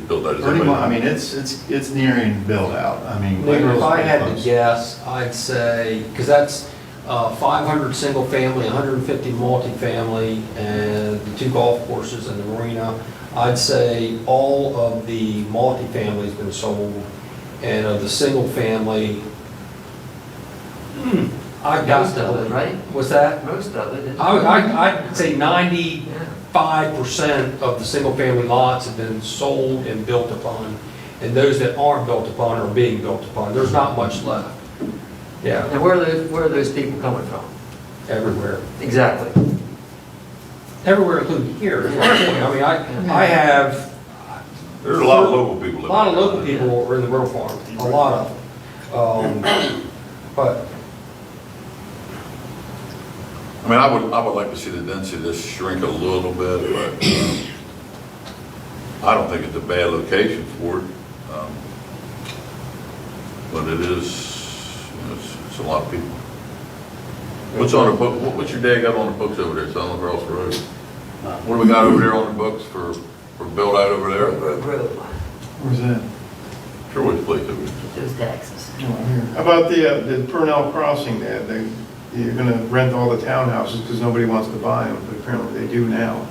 built out? Is Pretty anybody- much, I mean, it's nearing build out. I mean. If I had to guess, I'd say, because that's 500 single family, 150 multifamily, and the 2 golf courses and the marina. I'd say all of the multifamily's been sold, and of the single family, I got Most of it, right? What's that? Most of it. I'd say 95% of the single-family lots have been sold and built upon, and those that aren't built upon are being built upon. There's not much left. Yeah, And where are those people coming from? everywhere. Exactly. Everywhere, including here. That's my point. I mean, I have There's a lot of local people. a lot of local people are in the rural farm, a lot of them. But I mean, I would like to see the density of this shrink a little bit, but I don't think it's a bad location for it. But it is, you know, it's a lot of people. What's on the book, what's your dad got on the books over there, selling across the road? What do we got over there on the books for build out over there? Where's that? Sure, which place it was. Those taxes. How about the Purnell Crossing there? You're gonna rent all the townhouses because nobody wants to buy them, but apparently they do now.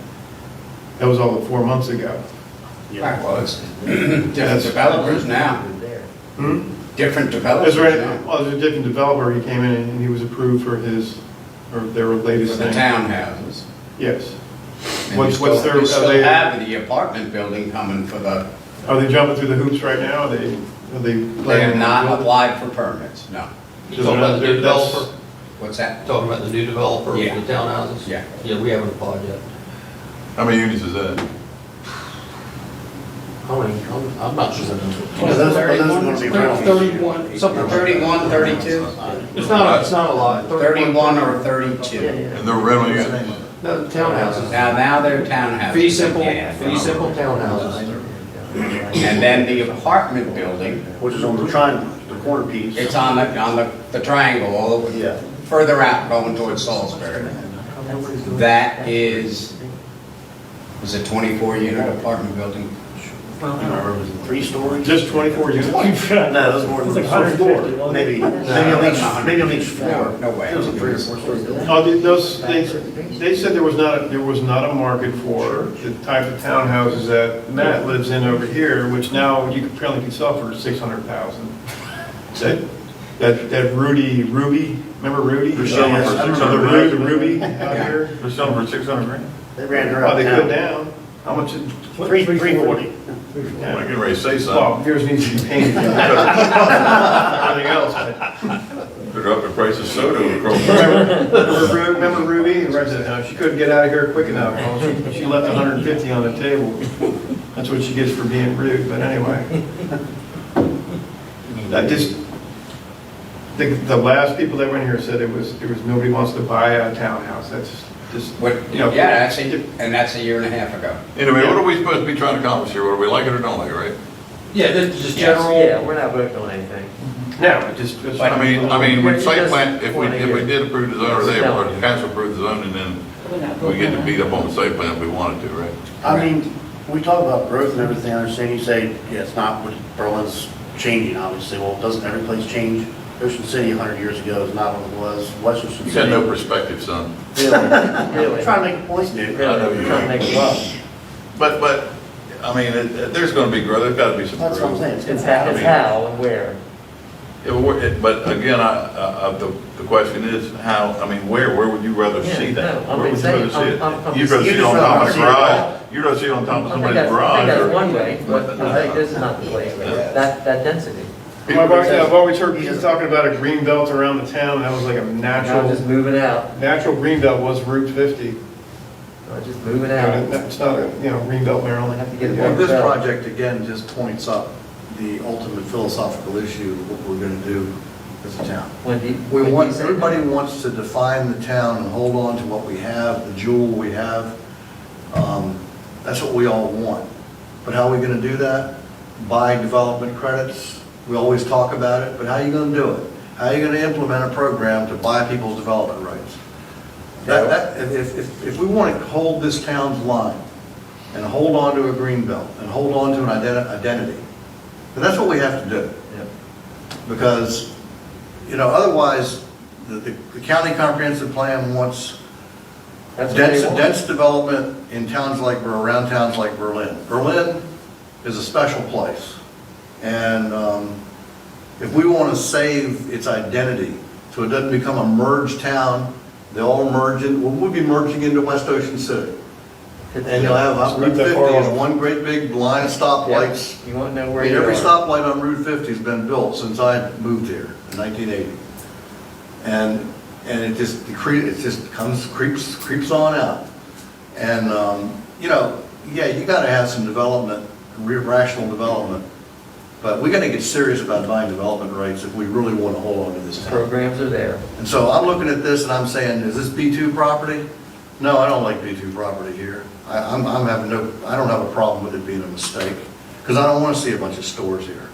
That was all 4 months ago. Right, well, it's different developers now, Hmm? different That's developers right. now. Well, there's a different developer. He came in and he was approved for their For latest the thing. townhouses. Yes. And What's you still- their, You are still they, have the apartment building coming for the, are they jumping through the hoops right now? Are they they planning have on not building? applied for permits, no. You talking about the new That's- developer? What's that? Talking about the new developer for the Yeah. townhouses? Yeah. Yeah, we haven't applied yet. How many units is that? I'm not sure. Well, those are gonna be rentals. 31, something. 31, 32? It's not a lot. 31 or 32? And they're rental units? No, townhouses. Now they're townhouses. Fee simple Yeah. townhouses. And then the apartment building, Which is on the triangle, the corner piece. it's on the triangle, all over, Yeah. further out going towards Salisbury. That is a 24-unit apartment building. I don't remember, was it 3 stories? Just 24 units? No, it was more It's than like four 150, floor. wasn't it? Maybe on each floor. No way. It was a 3 or 4 story building. Oh, they said there was not a market for the type of townhouses that Matt lives in over here, which now you could apparently sell for 600,000. That Ruby, remember Ruby? They're selling for The 600 The Ruby out Yeah. here? They're selling for 600 grand? They ran her Oh, out they now. could now. How much? 340. I'm getting ready to say Well, something. yours needs to be painted. Everything else, but. They're up the price of soda across. Remember Ruby? She couldn't get out of here quick enough. Well, she left 150 on the table. That's what she gets for being rude, but anyway. That just, the last people that were in here said there was nobody wants to buy a townhouse. That's just, What, you know. yeah, that's a year and a half ago. Anyway, what are we supposed to be trying to accomplish here? Whether we like it or don't like it, right? Yeah, this is just Yes. general. Yeah, we're not voting on anything. No, just. I mean, with It's site just plan, if we did approve the zone, or they, or the Yeah. council approved the zone, and then we get to beat up on the site plan if we wanted to, right? I mean, we talk about growth and everything, I understand you say, yeah, it's not what Berlin's changing, obviously. Well, doesn't every place change? Ocean City 100 years ago is not what it was. West Ocean You City. got no perspective, son. Really, I'm really. trying to make a point, dude. I know you Trying to are. make it up. But, I mean, there's gonna be growth, there's gotta be some That's what I'm growth. saying. It's how and where. Yeah, but again, the question is how, I mean, where would you rather Yeah, see that? no, I'm Where would you rather saying- see it? I'm You'd rather see it on just top of rather the see it garage, all. you'd rather see it on top of I think somebody's that's garage. that's or- one way, but I think this is not the way, that density. I've always heard people talking about a green belt around the town. That was like a Now natural, just moving out, natural green belt was Route 50. just moving out. It's not a, green belt I Maryland. have to get Well, one this belt. project, again, just points up the ultimate philosophical issue of what we're going to do as a town. Everybody wants to define the town and hold on to what we have, the jewel we have. That's what we all want. But how are we going to do that? Buy development credits. We always talk about it, but how are you going to do it? How are you going to implement a program to buy people's development rights? If we want to hold this town's line and hold on to a green belt and hold on to an identity, then that's what we have to do. Because, otherwise, the county comprehensive plan wants That's what they want. dense development in towns like, or around towns like Berlin. Berlin is a special place. And if we want to save its identity so it doesn't become a merged town, they all merge in, we'll be merging into West Ocean City. And you'll have Route 50 is one great big line of stoplights. You won't know I where mean, you are. every stoplight on Route 50 has been built since I moved here in 1980. And it just creeps on out. And, you got to have some development, rational development. But we got to get serious about buying development rights if we really want to hold on to this town. Programs are there. And so I'm looking at this and I'm saying, is this B2 property? No, I don't like B2 property here. I don't have a problem with it being a mistake, because I don't want to see a bunch of stores here.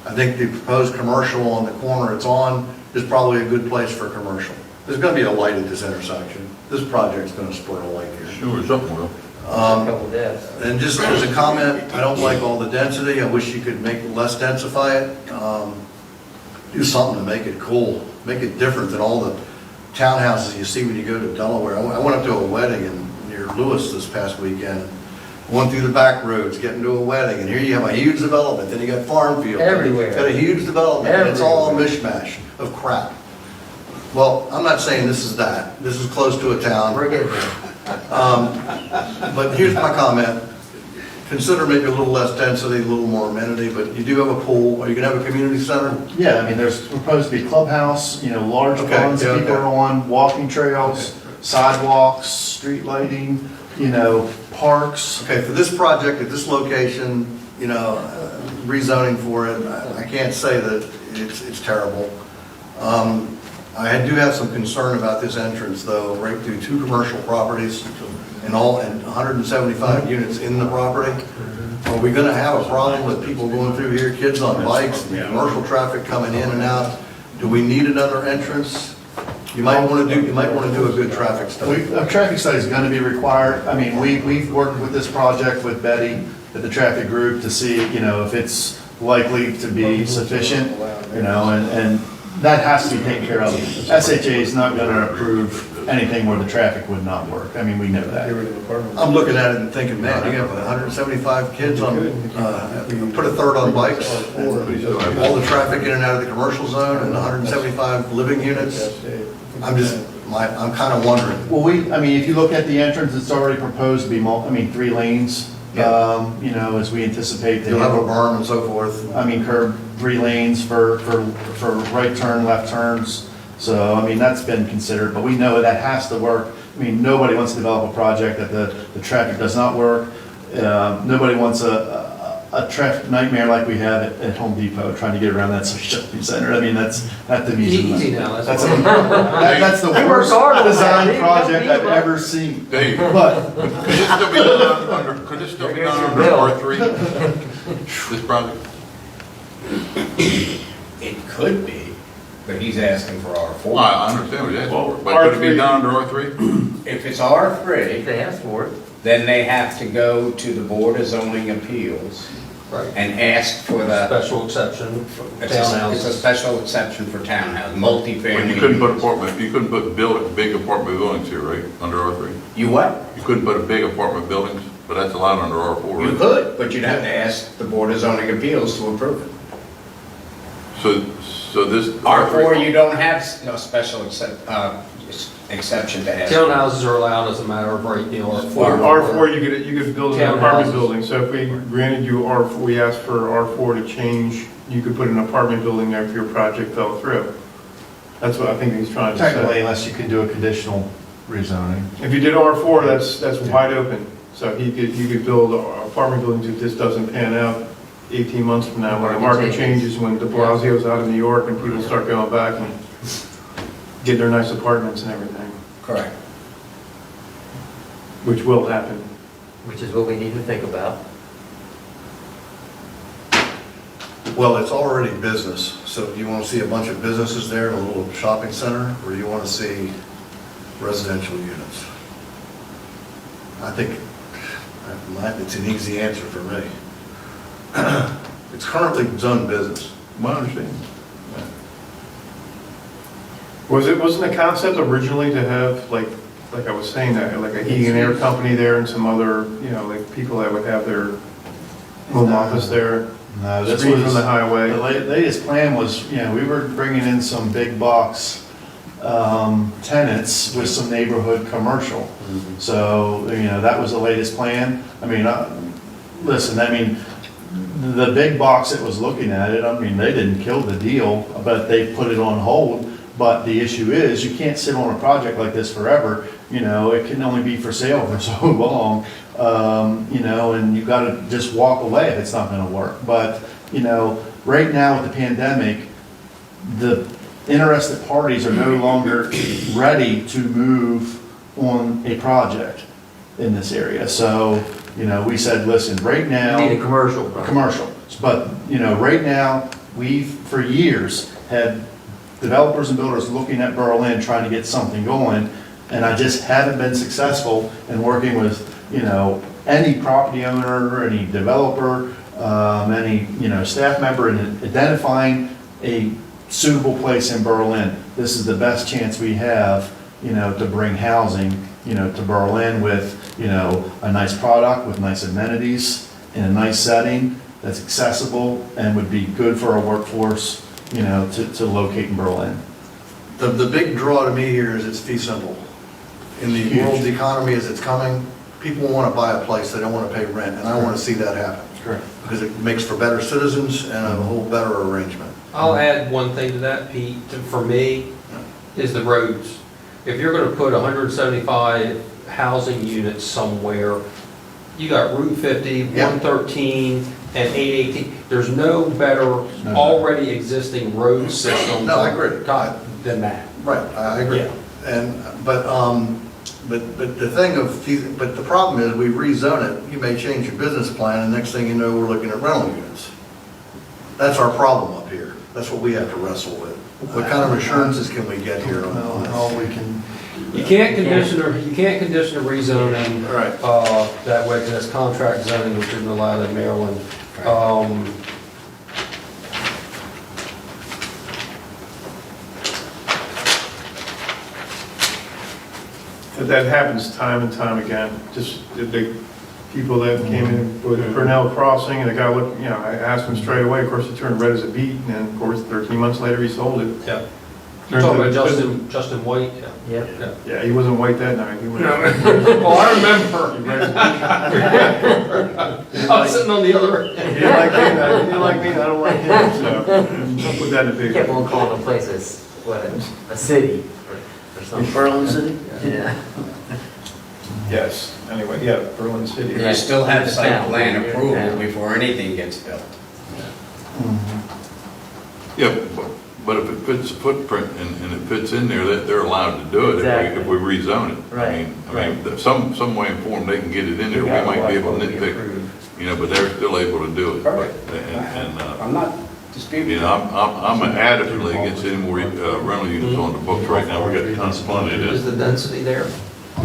I think the proposed commercial on the corner it's on is probably a good place for commercial. there's gonna be a light at this intersection. This project's gonna spur a light here. Sure, something will. A couple of deaths. And just as a comment, I don't like all the density, I wish you could make it less densify it. Do something to make it cool, make it different than all the townhouses you see when you go to Delaware. I went up to a wedding near Lewis this past weekend, went through the back roads, getting to a wedding, and here you have a huge development, then you got farm fields. Everywhere. Got a huge development, and it's all a mishmash of crap. Well, I'm not saying this is that, this is close to a town. We're getting there. But here's my comment. Consider maybe a little less density, a little more amenity, but you do have a pool. Are you gonna have a community center? Yeah, I mean, there's proposed to be clubhouse, large Okay, ponds that yeah, people okay. are on, walking trails, sidewalks, street lighting, parks. Okay, for this project at this location, rezoning for it, I can't say that it's terrible. I do have some concern about this entrance though, right through 2 commercial properties and 175 units in the property. Are we gonna have a problem with people going through here, kids on bikes, and commercial traffic coming in and out? Do we need another entrance? You might wanna do a good traffic study. A traffic study is going to be required. I mean, we've worked with this project with Betty at the traffic group to see, if it's likely to be sufficient, and that has to be taken care of. SHA is not going to approve anything where the traffic would not work. I mean, we know that. I'm looking at it and thinking, man, you have 175 kids on, put a third on bikes, all the traffic in and out of the commercial zone, and 175 living units. I'm kind of wondering. Well, if you look at the entrance, it's already proposed to be 3 lanes, as we anticipate. You'll have a berm and so forth. Curb 3 lanes for right turn, left turns. So, that's been considered, but we know that has to work. Nobody wants to develop a project that the traffic does not work. Nobody wants a traffic nightmare like we have at Home Depot, trying to get around that shopping center. That to me is Easy now, that's that's, what- that's the They worst work hard on that. design They project don't I've need ever seen. Dave, But could this still be done under, Bill. R3, this project? It could be, but he's asking for R4. I understand what you're asking Well, for, but could it be R3 done under R3? If it's R3, If they ask for it. then they have to go to the Board of Zoning Appeals Right. and ask for the, Special exception for it's a townhouses. special exception for townhouse, But multifamily. you couldn't put you couldn't put big apartment buildings here, right, under R3? You what? You couldn't put a big apartment buildings, but that's allowed under R4, You right? could, but you'd have to ask the Board of Zoning Appeals to approve it. So this. R4, you don't have no special exception to ask. Townhouses are allowed as a matter of right, R4. R4, you could build an Townhouses. apartment building, so if we granted you R4, we asked for R4 to change, you could put an apartment building there if your project fell through. That's what I think he's trying to technically, say. unless you can do a conditional rezoning. If you did R4, that's wide open, so you could build apartment buildings if this doesn't pan out 18 months from now, when the market changes, when de Blasio's out of New York and people start going back and getting their nice apartments and everything, Correct. which will happen. Which is what we need to think about. Well, it's already business, so do you want to see a bunch of businesses there in a little shopping center, or do you want to see residential units? I think it's an easy answer for me. It's currently zone business. My understanding. Wasn't the concept originally to have, like I was saying, like a heating and air company there and some other, like people that would have their home office there, No, this screened was, from the the highway? latest plan was, we were bringing in some big box tenants with some neighborhood commercial. So, that was the latest plan. Listen, the big box that was looking at it, they didn't kill the deal, but they put it on hold. But the issue is, you can't sit on a project like this forever. It can only be for sale for so long. And you gotta just walk away if it's not gonna work. But, right now with the pandemic, the interested parties are no longer ready to move on a project in this area. So, we said, listen, right now. You need a commercial. project. Commercial, but, right now, we've, for years, had developers and builders looking at Berlin, trying to get something going, and I just haven't been successful in working with, any property owner, any developer, any, staff member in identifying a suitable place in Berlin. This is the best chance we have, to bring housing, to Berlin with, a nice product, with nice amenities, in a nice setting that's accessible and would be good for our workforce, to locate in Berlin. The big draw to me here is it's fee simple. In the Huge. world economy as it's coming, people want to buy a place, they don't want to pay rent, and I want to see that happen. Correct. Because it makes for better citizens and a whole better arrangement. I'll add one thing to that, Pete, for me, is the roads. If you're gonna put 175 housing units somewhere, you got Route 50, Yeah. 113, and 818. There's no better already existing road system No, I agree. than that. Right, I agree. Yeah. But the thing but the problem is, we rezone it, you may change your business plan, and next thing you know, we're looking at rental units. That's our problem up here. That's what we have to wrestle with. What kind of assurances can we get here on this? All we can. You can't condition a rezoning Right. that way, because that's contract zoning, which isn't allowed in Maryland. That happens time and time again, just the people that came in with Purnell Crossing, and the guy looked, I asked him straight away, of course, he turned red as a beet, and then, of course, 13 months later, he sold it. Yeah. You're talking about Justin White? Yep. Yeah, he wasn't white that night, he was. Oh, I remember. I was sitting on the other He end. didn't like me, I don't like him, so, I'll put that in the You paper. kept on calling the place a city or In something. Berlin City? Yeah. Yes, anyway, yeah, Berlin City. You still have site Yeah. plan Yeah. approval before anything gets built. Yeah, but if it fits the footprint and it fits in there, they're allowed to do it if we rezone it. Right, I mean, some way in form they can get it in there, we might be able to nitpick, but they're still able to do it. Perfect. And, I'm not disputing. I'm adamantly against any more rental units on the books right now, we got tons of plenty of Is this. the density there?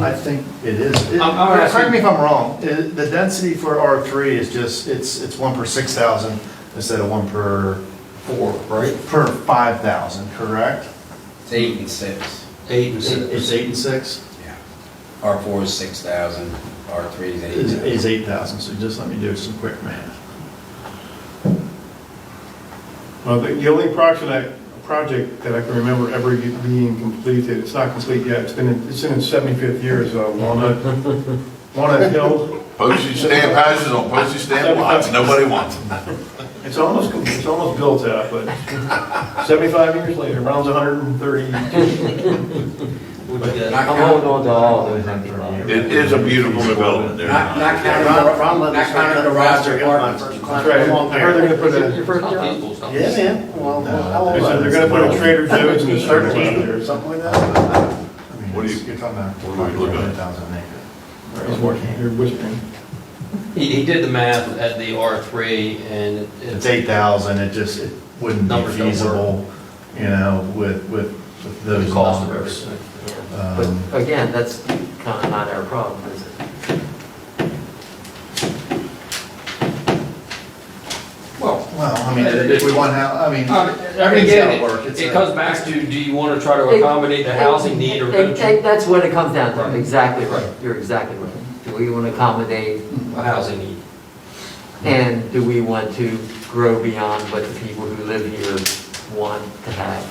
I think it is. I'm asking- Correct me if I'm wrong, the density for R3 is just, it's 1 per 6,000 instead of 1 per 4, right? 5,000, correct? It's 8 and 6. 8 and 6. It's 8 and 6, Yeah. R4 is 6,000, R3 is 8,000. is 8,000, so just let me do some quick math. Well, the only project that I can remember ever being completed, it's not complete yet, it's in its 75th year, is Walnut Hill. Postage stamp houses on postage stamp lots, nobody wants them. It's almost built out, but 75 years later, around 130. I'm holding on to all those empty lots. It is a beautiful development there. Not counting Ron let not us counting the garage roster there, my apartments. first That's client. right, Come on, I heard they're gonna put Your a, first job? Yeah, man, well, how old they was said I? they're gonna put a Trader Joe's in the circle out 13, there. something like that? I mean, What do you- you're talking about what are we looking at? 100,000 an acre. You're whispering. He did the math at the R3 and It's 8,000, it wouldn't be Numbers don't work. feasible, with those the cost of numbers. everything. But again, that's kind of not our problem, is it? Well, Well, I mean, if we want, everything's again, gotta work. It's it a- comes back to, do you want to try to accommodate the housing need or don't you? And that's what it comes down to, Right. exactly right, Right. you're exactly right. Do we want to accommodate, A housing need. and do we want to grow beyond what the people who live here want to have?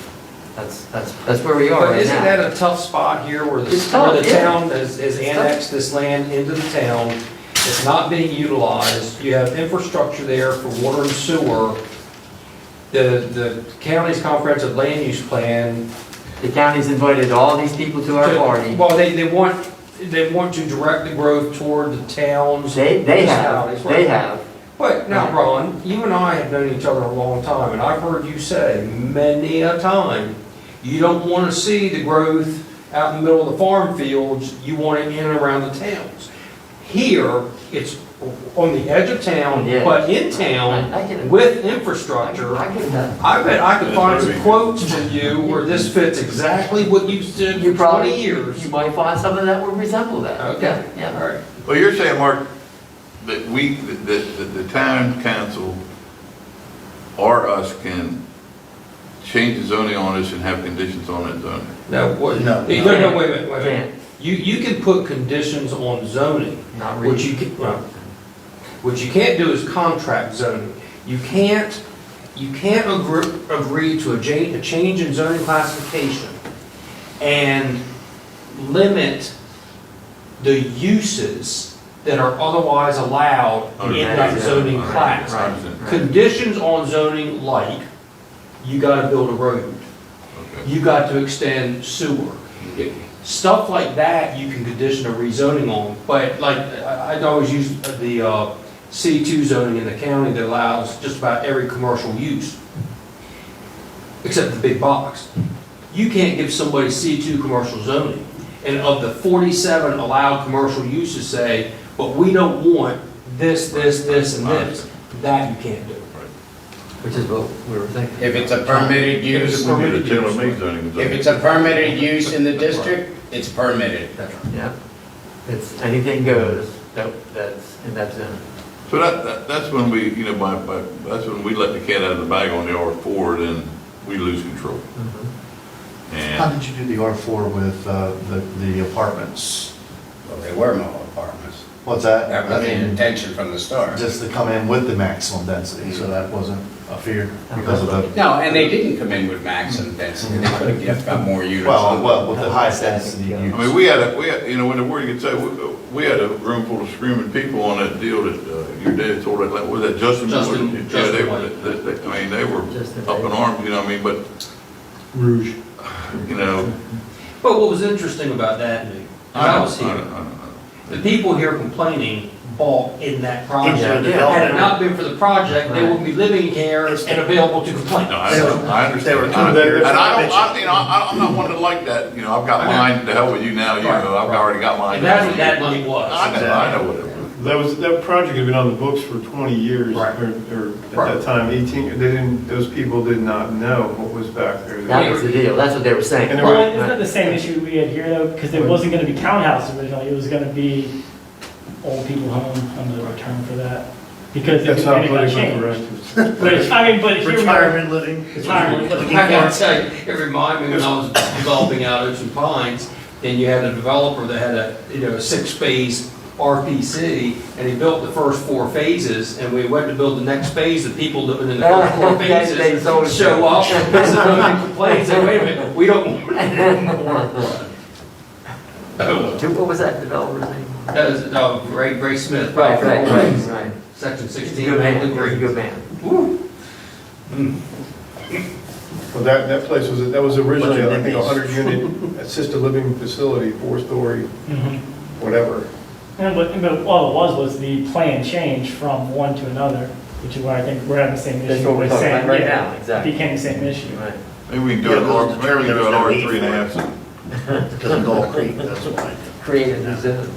That's where we are But right isn't now. that a tough spot here where It's tough, the yeah. town has annexed this land into the town? It's not being utilized. You have infrastructure there for water and sewer. The county's comprehensive land use plan. The county's invited all these people to our party. Well, they want to direct the growth toward the towns. They municipalities, right? have. But now, Ron, you and I have known each other a long time, and I've heard you say many a time, you don't want to see the growth out in the middle of the farm fields, you want it in and around the towns. Here, it's on the edge of town, Yeah. but in I town can- with infrastructure. I can, I bet I could find some quotes from you where this fits exactly what you've said you for probably, 20 years. you might find something that would resemble that. Okay, Yeah. all right. Well, you're saying, Mark, that that the town council or us can change the zoning on this and have conditions on that zoning? No, what, No. no, wait a minute, wait a minute. Can't, You can put conditions on zoning. not What really. you, well, what you can't do is contract zoning. You can't agree to a change in zoning classification and limit the uses that are otherwise allowed in that zoning class. I understand. Conditions on zoning like, you gotta build a road, Okay. you got to extend sewer. Stuff like that, you can condition a rezoning on, but like, I'd always use the C2 zoning in the county that allows just about every commercial use, except the big box. You can't give somebody C2 commercial zoning, and of the 47 allowed commercial uses say, but we don't want this, this, this, and this. That you can't do. Which is what we were thinking. If it's a permitted use, Would be the tailor-made zoning. if it's a permitted use in the district, it's permitted. That's right. Yeah. It's, anything goes, that's, and that's in it. So that's when we, you know, that's when we let the cat out of the bag on the R4, then we lose control. How And, did you do the R4 with the apartments? Well, they were mobile apartments. What's that? That was the intention from the start. Just to come in with the maximum density, so that wasn't a fear because of the, No, and they didn't come in with maximum density. They could have just got more units. well, with the highest density I use. mean, we had, you know, when the word gets out, we had a room full of screaming people on that deal that your dad told us, like, was that Justin? Justin Yeah, they White. were, I mean, they were Justin up in White. arms, you know what I mean, but, Rouge. you know. But what was interesting about that, and I was here, know. the people here complaining bought in that project. Into a Had it development. not been for the project, they wouldn't be living here and available to complain. No, I understand. They were And coming here. I'm not one to like that, you know, I've got mine, to hell with you now, you know, I've already got mine. And that's what that money was. I know what it was. That project had been on the books for 20 years, Right. or Right. at that time, 18, those people did not know what was back there. That was the deal, that's what they were saying. And Well, isn't that the same issue we had here though? Because it wasn't gonna be townhouse originally, it was gonna be old people home, I'm the term for that. Because That's it not got politically changed. correct. Which, I mean, but here we are. Retirement living. Retirement living. I gotta tell you, it reminded me when I was developing out Ocean Pines, and you had a developer that had a 6-phase RPC, and he built the first 4 phases, and we went to build the next phase, the people living in the first 4 They phases sold it. show up, and complain, say, wait a minute, we don't want it anymore. What was that developer's name? That was, Ray Smith. Right. Section He's a 16. good man, he's a good man. Well, that place was originally, I think, a Bunch of 100-unit assisted living facility, 4-story, Mhm. whatever. And but all it was the plan change from one to another, which is why I think we're having the same issue. That's what we're with talking saying, about right yeah, now, exactly. It became the same issue. Right. Maybe we can do Yeah, it those R, maybe we determined can do it there was no R need 3.5. for Because of Gold Creek, that's why. Created the zone.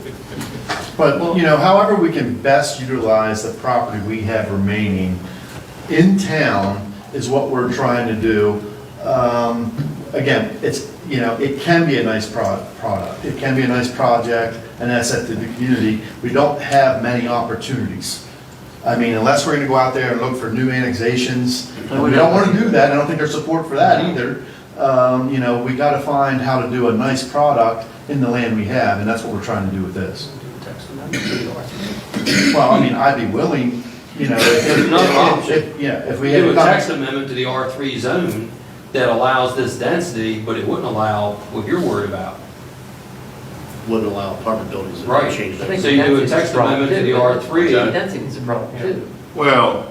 But, you know, however we can best utilize the property we have remaining in town is what we're trying to do. Again, it's, you know, it can be a nice product. It can be a nice project, and asset to the community. We don't have many opportunities. I mean, unless we're gonna go out there and look for new annexations, and we don't wanna do that, I don't think there's support for that either. You know, we gotta find how to do a nice product in the land we have, and that's what we're trying to do with this. Well, I mean, I'd be willing, you know, Another option. if we had. Do a text amendment to the R3 zone that allows this density, but it wouldn't allow what you're worried about. Wouldn't allow apartment buildings to Right. change I that. think So you do a density's text problem amendment to too, the but R3. Density is a problem too. Well,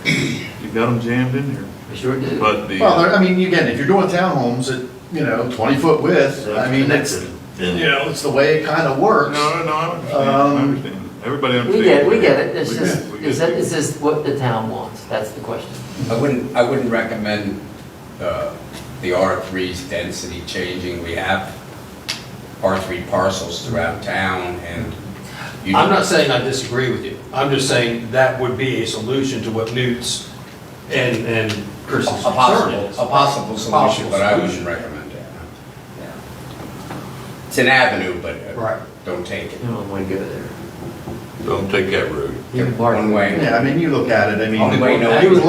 you got them jammed in here, We sure do. but the. Well, I mean, again, if you're doing townhomes at, you know, 20-foot width, I mean, it's, you know, it's the way it kind of works. No, I understand. Everybody We understands. get it, it's We just, get it, we get is it. this what the town wants? That's the question. I wouldn't recommend the R3's density changing. We have R3 parcels throughout town, and you... I'm not saying I disagree with you. I'm just saying that would be a solution to what Newt's and Chris's A concern is. possible solution, but I wouldn't recommend it. It's an avenue, but Right. don't take it. You don't want to go there. Don't take that road. Even Mark- One way. Yeah, I mean, you look at it, I Only way no- mean,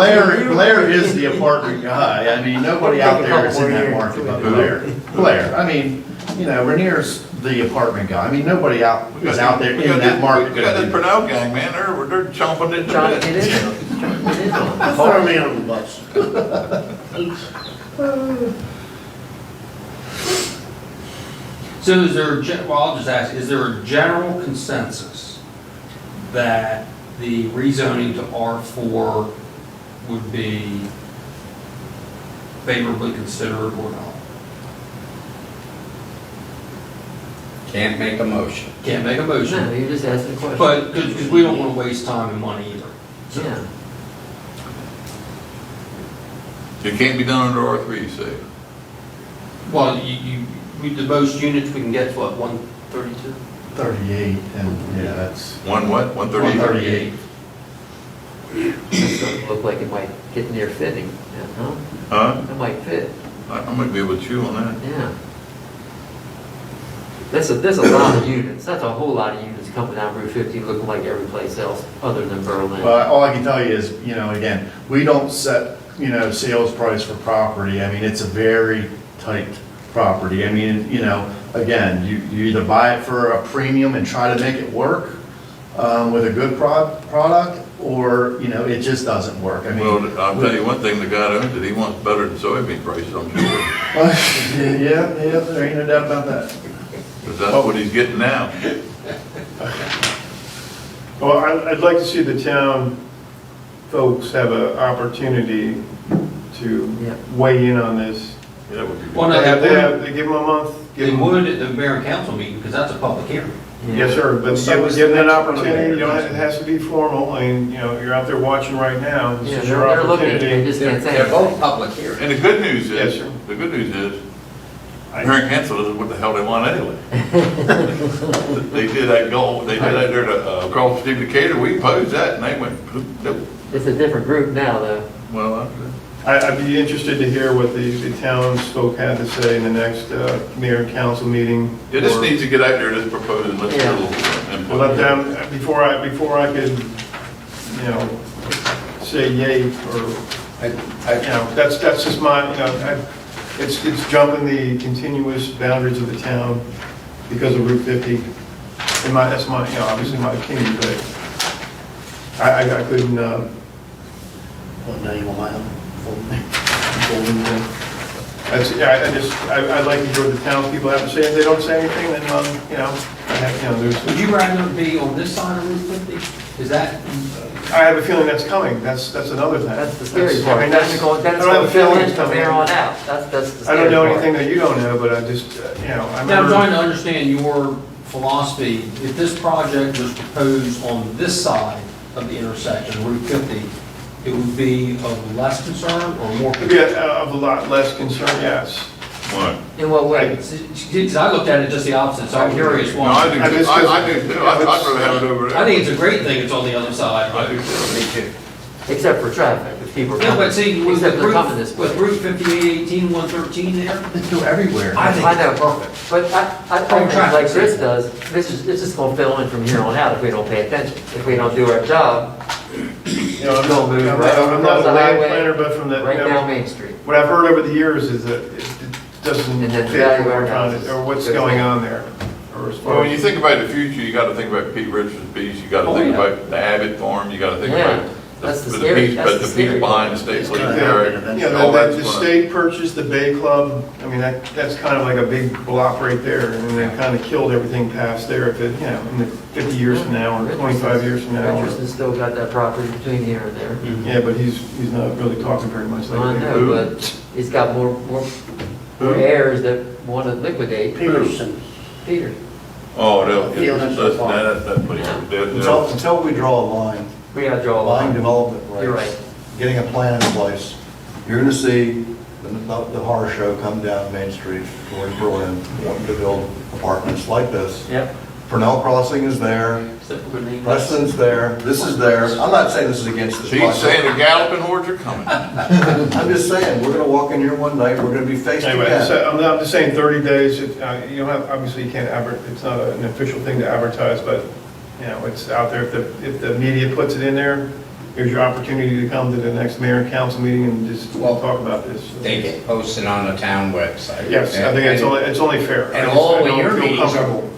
Blair is the apartment guy. I mean, nobody out there is in that market but Blair. Blair, I mean, you know, Rainier's the apartment guy. I mean, nobody out is out there in that market. We got this Purnell gang, man, they're chomping it to John, get bit. in there. Get in on it. Throw me under the bus. So is there, well, I'll just ask, is there a general consensus that the rezoning to R4 would be favorably considered or not? Can't make a motion. Can't make a No, motion, you're just asking a question. but, because we don't want to waste time and money either. Yeah. It can't be done under R3, you say? Well, the most units we can get is what, 132? 38, and yeah, that's One what, 138? 138. It's going to look like it might get near fitting, yeah, huh? Huh? It might fit, I might be able to chew on that. yeah. There's a lot of units, that's a whole lot of units coming down Route 50 looking like every place else other than Berlin. Well, all I can tell you is, you know, again, we don't set, you know, sales price for property. I mean, it's a very tight property. I mean, you know, again, you either buy it for a premium and try to make it work with a good product, or, you know, it just doesn't work. I mean. Well, I'll tell you one thing, the guy that owns it, he wants better than soybean prices, I'm sure. Yeah, there ain't no doubt about that. Because that's what he's getting now. Well, I'd like to see the town folks have an opportunity to Yeah. weigh in on this. Yeah, that would be Well, good. no, that would, They give them a month. give they them- would at the mayor and council meeting, because that's a public hearing. Yeah. Yes, sir, but So is give the them an next one opportunity, you there? don't, it has to be formal, I mean, you know, you're out there watching right now, Yeah, this is they're your looking, they opportunity. just can't say They're both anything. public hearings. And the good news Yes, is, sir. the good news is, mayor and council is what the hell they want anyway. They did that goal, they did that there to, across Steve Decatur, we posed that, and they went, nope. It's a different group now, though. Well, I'd be interested to hear what the townsfolk had to say in the next mayor and council meeting. yeah, this Or- needs to get out there, this proposal, let's get a little Well, let input. them, before I could, you know, say yay, or, you know, that's just my, you know, it's jumping the continuous boundaries of the town because of Route 50. And that's my, you know, obviously my opinion, but I couldn't, Well, now you want my help? I'd like to hear what the townspeople have to say. If they don't say anything, then, you know, Would you rather be on this side of Route 50? Is that, I have a feeling that's coming. That's another thing. That's the scary I part. mean, Then that's, it's going I to don't have a fill feeling in it's from coming. there on out. That's the I scary don't know part. anything that you don't know, but I just, you know, I now I'm trying to remember. understand your philosophy. If this project was proposed on this side of the intersection, Route 50, it would be of less concern or more concern? Yeah, of a lot less concern, yes. What? In what way? Because I looked at it just the opposite, so I'm curious No, why. I do, I do too, I'd rather have it over there. I think it's a great thing it's on the other side. I do too. Me too. Except for traffic, if people are Yeah, coming. but see, with Except they're coming this way. Route 5818, 113 there, It's go everywhere. I think I know. it's perfect. But I From think traffic like Chris standpoint. does, this is just going to fill in from here on out if we don't pay attention. If we don't do our job, You know, It's gonna move right I'm not across a the land highway, planner, but from the, right you down know, Main Street. what I've heard over the years is that it doesn't And then fit value what our we're trying houses. to, or what's Goes going on. on there. Or as Well, far when you as, think about the future, you gotta think about Pete Richards' piece, you gotta Oh, think yeah. about the Abbott farm, you gotta think Yeah, about that's the the scary- piece, that's but the the scary piece behind the part. state It's police gonna barrack. happen you eventually. know, all the that's gonna- state purchased the Bay Club, I mean, that's kind of like a big block right there, and they kind of killed everything past there, if it, you know, in the 50 years from now, or 25 years from now. or- Richardson's still got that property between here and there. Yeah, but he's not really talking very much I lately. know, but he's got more heirs that want to liquidate. Peterson. Peter. Oh, they'll, Yeah, that's the farm. that place, Until we draw a line, We got to draw a line line. development You're rights, right. getting a plan in place, you're gonna see the horror show come down Main Street towards Berlin, wanting to build apartments like this. Yep. Purnell Crossing is there, Preston's there, this is there. I'm not saying this is against this She's project. saying the galloping hordes are coming. I'm just saying, we're gonna walk in here one night, we're gonna be faced Anyway, again. I'm just saying 30 days, you don't have, obviously you can't it's not an official thing to advertise, but, you know, it's out there. If the media puts it in there, here's your opportunity to come to the next mayor and council meeting and just talk about this. They get posted on the town website. Yes, I think it's only fair. And I just- all I of don't your feel meetings are- comfortable.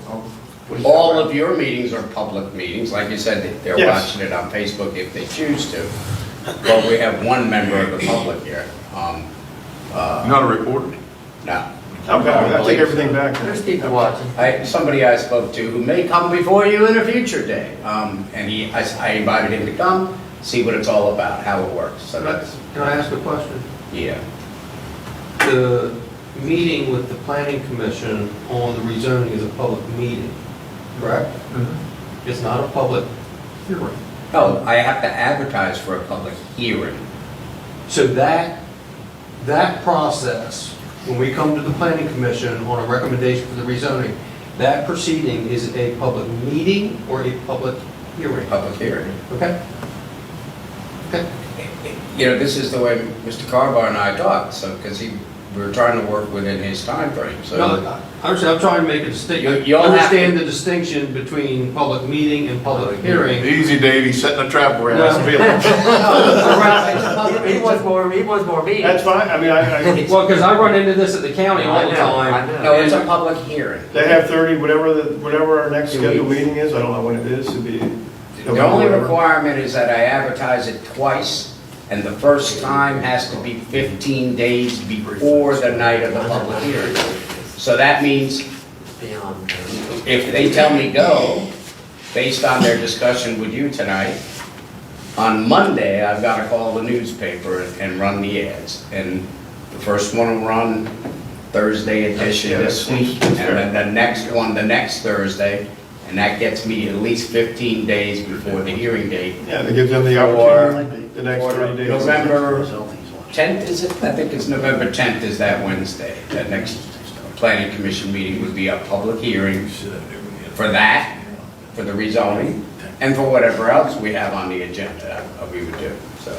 What is that, All right? of your meetings are public meetings, like you said, they're Yes. watching it on Facebook if they choose to. But we have one member of the public here. Not a reporter? No. Okay, I take everything back. then. There's people watching. Somebody I spoke to who may come before you in a future day. And I invited him to come, see what it's all about, how it works. So that's, Can I ask a question? yeah. The meeting with the planning commission on the rezoning is a public meeting, correct? It's not a public hearing. No, I have to advertise for a public hearing. So that process, when we come to the planning commission on a recommendation for the rezoning, that proceeding is a public meeting or a public hearing? Public hearing. Okay? Okay. You know, this is the way Mr. Carbar and I talked, so, because we were trying to work within his time frame. So No, I'm trying to make a distinction. You'll have Understand to- the distinction between public meeting and public hearing. Easy, Dave, he's setting a trap around us. He wants more meetings. That's fine, I mean, Well, because I run into this at the county all the I time. know. No, it's a public hearing. they have 30, whatever our next scheduled meeting is, I don't know when it is, to be. The only requirement is that I advertise it twice, and the first time has to be 15 days before the night of the public hearing. So that means Beyond. if they tell me go, based on their discussion with you tonight, on Monday, I've got to call the newspaper and run the ads. And the first one will run Thursday edition Yeah, this that seems week, and fair. then the next one the next Thursday, and that gets me at least 15 days before the hearing date. Yeah, that gives them the opportunity, the next 30 days. November 10th, is it? I think it's November 10th is that Wednesday. That next planning commission meeting would be a public hearing for that, for the rezoning, and for whatever else we have on the agenda, we would do, so.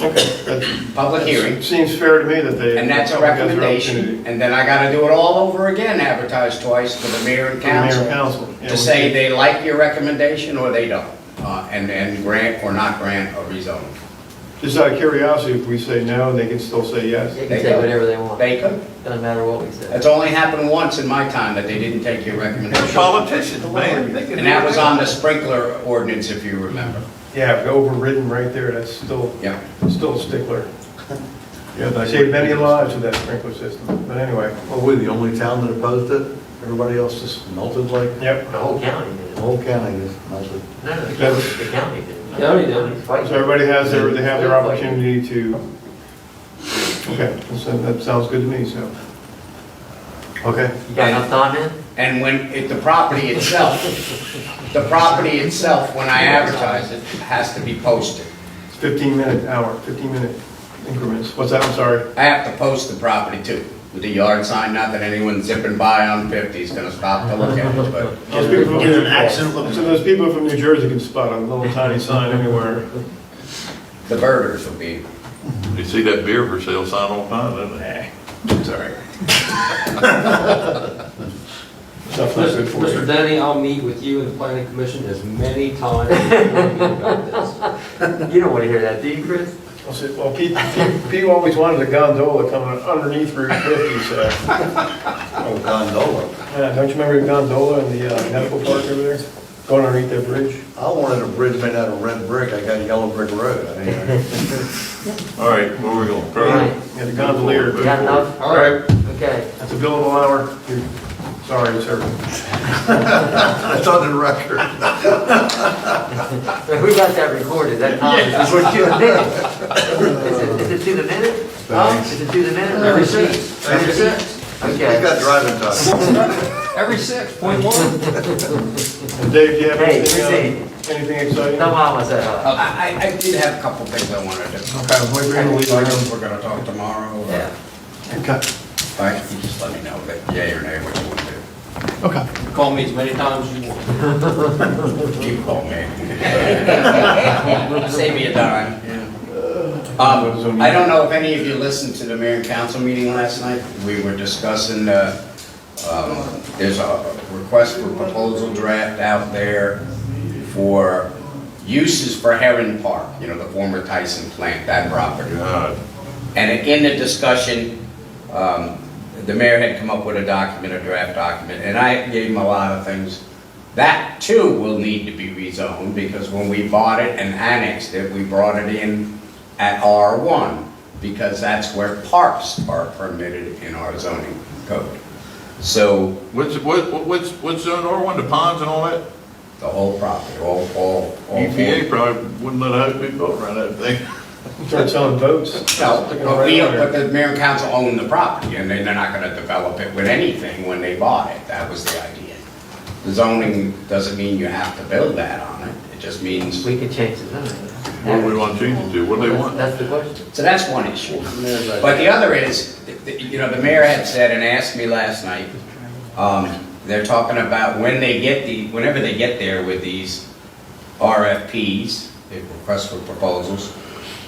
Okay, that Public hearing, seems fair to me that they. and that's a the public has their recommendation, opportunity. and then I gotta do it all over again, advertise twice for the mayor and For the mayor and council, council. Yeah, to we say can- they like your recommendation or they don't, and grant or not grant a rezoning. Just out of curiosity, if we say no, they can still say yes. They can say whatever they want. They could. Doesn't matter what we say. It's only happened once in my time that they didn't take your They're recommendation. politicians, man. They can And do that was what on they the sprinkler ordinance, if you remember. Yeah, overridden right there, that's still Yeah. a stickler. Yeah, they saved many lives with that sprinkler system, but anyway, Are we the only town that opposed it? Everybody else just melted like, yep. The whole county the did. whole county just melted. No, the county did. County did. So everybody has they have their opportunity to, okay, so that sounds good to me, so. Okay. You got enough time in? And the property itself, when I advertise it, has to be posted. It's 15-minute increments. What's that, I'm sorry? I have to post the property too, with the yard sign, not that anyone zipping by on 50 is gonna stop to look at it, but Those people Get an accent look. So those people from New Jersey can spot a little tiny sign anywhere. the birders will be. do. You see that beer for sale sign all the time, don't they? Sorry. Stuff's not good for Mr. you. Denny, I'll meet with you and the planning commission as many times as you want me about this. You don't want to hear that, do you, Chris? I'll say, well, Pete always wanted a gondola coming underneath Route 50, so. Oh, gondola. Yeah, don't you remember the gondola in the medical park over there? Going underneath that bridge? I wanted a bridge made out of red brick, I got yellow brick road. I mean, All right, where are we going? Right. Yeah, the gondolier. You got enough? All right. Okay. That's a billable hour. Sorry, sir. That's on the record. We got that recorded, that time. Is it to the minute? Is it to the minute? Thanks. Is it to the minute? Every six. Every six. He's Okay. got driving time. Every 6.1. And Dave, do you have Hey, anything? proceed. Anything exciting? No, Mom, I said, I did have a couple things I wanted to. Okay, we're gonna leave it around. We're gonna talk tomorrow. or- yeah. Okay. All right, you just let me know that yay or nay what you want to do. Okay. Call me as many times as you want. You call me. Save me a dime. I don't know if any of you listened to the mayor and council meeting last night. We were discussing, there's a request for proposal draft out there for uses for Heron Park, you know, the former Tyson plant, that property. God. And in the discussion, the mayor had come up with a document, a draft document, and I gave him a lot of things. That too will need to be rezoned, because when we bought it and annexed it, we brought it in at R1, because that's where parks are permitted in our zoning code. So What's zone R1, the ponds and all that? the whole property, all. EPA probably wouldn't let a house be built around that thing. Start selling boats. No, but the mayor and council own the property, and they're not gonna develop it with anything when they bought it. That was the idea. The zoning doesn't mean you have to build that on it. It just means, We can change the zoning. What do we want to change it to? What do they want? That's the question. so that's one issue. But the other is, you know, the mayor had said and asked me last night, they're talking about whenever they get there with these RFPs, the requests for proposals,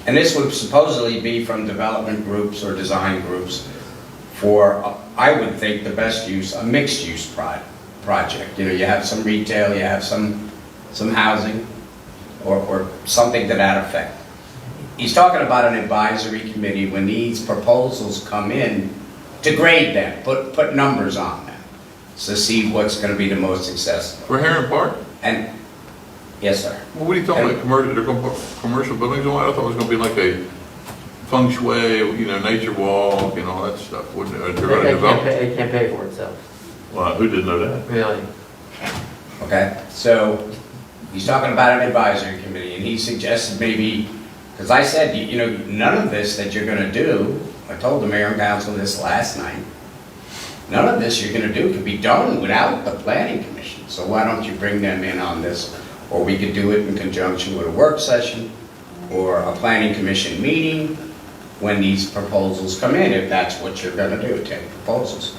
and this would supposedly be from development groups or design groups for, I would think, the best use, a mixed-use project. You know, you have some retail, you have some housing, or something to that effect. He's talking about an advisory committee when these proposals come in to grade them, put numbers on them, to see what's going to be the most successful. For Heron Park? And, yes, sir. Well, what are you talking about, they're going to put commercial buildings on it? I thought it was going to be like a feng shui, you know, nature walk, and all that stuff, wouldn't it? They're going to develop. It can't pay for itself, Well, who didn't know that? really. Okay, so he's talking about an advisory committee, and he suggested maybe, because I said, you know, none of this that you're going to do, I told the mayor and council this last night, none of this you're going to do can be done without the planning commission. So why don't you bring them in on this? Or we could do it in conjunction with a work session or a planning commission meeting when these proposals come in, if that's what you're going to do, take proposals.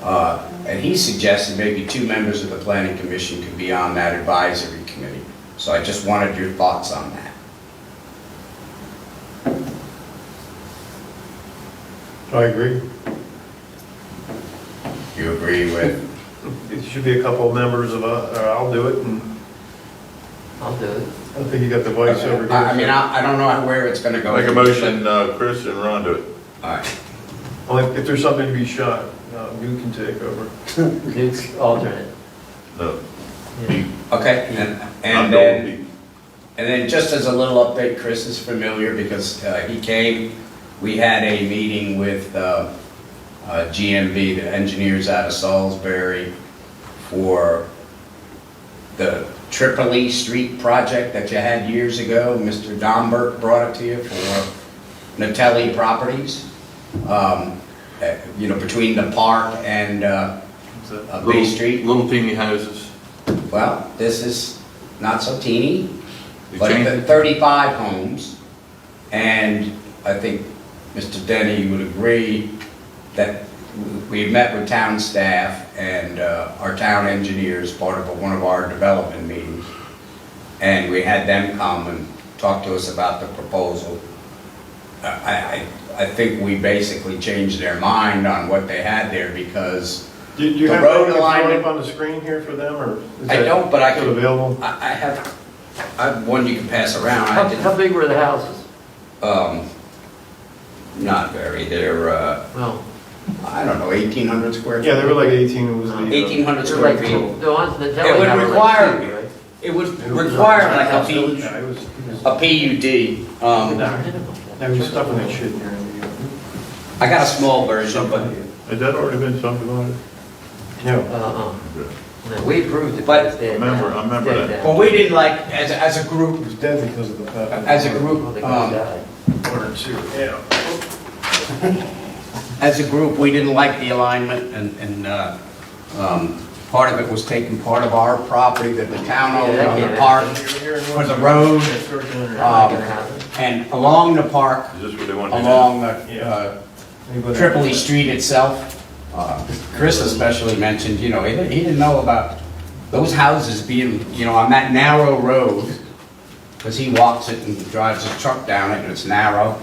And he suggested maybe 2 members of the planning commission could be on that advisory committee. So I just wanted your thoughts on that. I agree. You agree with? It should be a couple of members of, I'll do it, and I'll do it. I think you got the voice over here. I mean, I don't know where it's going to go. Make a motion, Chris and Ron do it. All right. Well, if there's something to be shot, you can take over. Duke's alternate. No. Yeah. Okay, and then just as a little update, Chris is familiar because he came, we had a meeting with GMB, the engineers out of Salisbury, for the Tripoli Street project that you had years ago. Mr. Domberg brought it to you for Natelli Properties, you know, between the park and Bay Street. Little teeny houses. Well, this is not so teeny, They but changed it. 35 homes, and I think Mr. Denny would agree that we met with town staff and our town engineers, part of one of our development meetings, and we had them come and talk to us about the proposal. I think we basically changed their mind on what they had there because Do you the have road that alignment- up on the screen here for them, or? is I that don't, but I still can, available? I have one you can pass around. I How didn't- big were the houses? Not very, they're, Well, I don't know, 1,800 square feet? Yeah, they were like 18, it was the. 1,800 they're square like, feet. the ones that It Telly would had were require- like 2, right? It would require like Yeah, it was, a PUD. there was stuff in that shit in here. I got a small version, but, Had that already been subdivided? No. No, we approved it. But- it's dead I remember- now. I remember It's dead that. now. well, we didn't like, as a It group, was dead because of the. as a Well, group, they both died. Water and sewer, yeah. we didn't like the alignment and part of it was taking part of our property that the town owned Yeah, on that the can't park happen. for the road. That's not gonna happen. And along the park, Is this what they want to do? along Yeah. Tripoli Street itself, Chris especially mentioned, he didn't know about those houses being, on that narrow road, because he walks it and drives his truck down it, and it's narrow.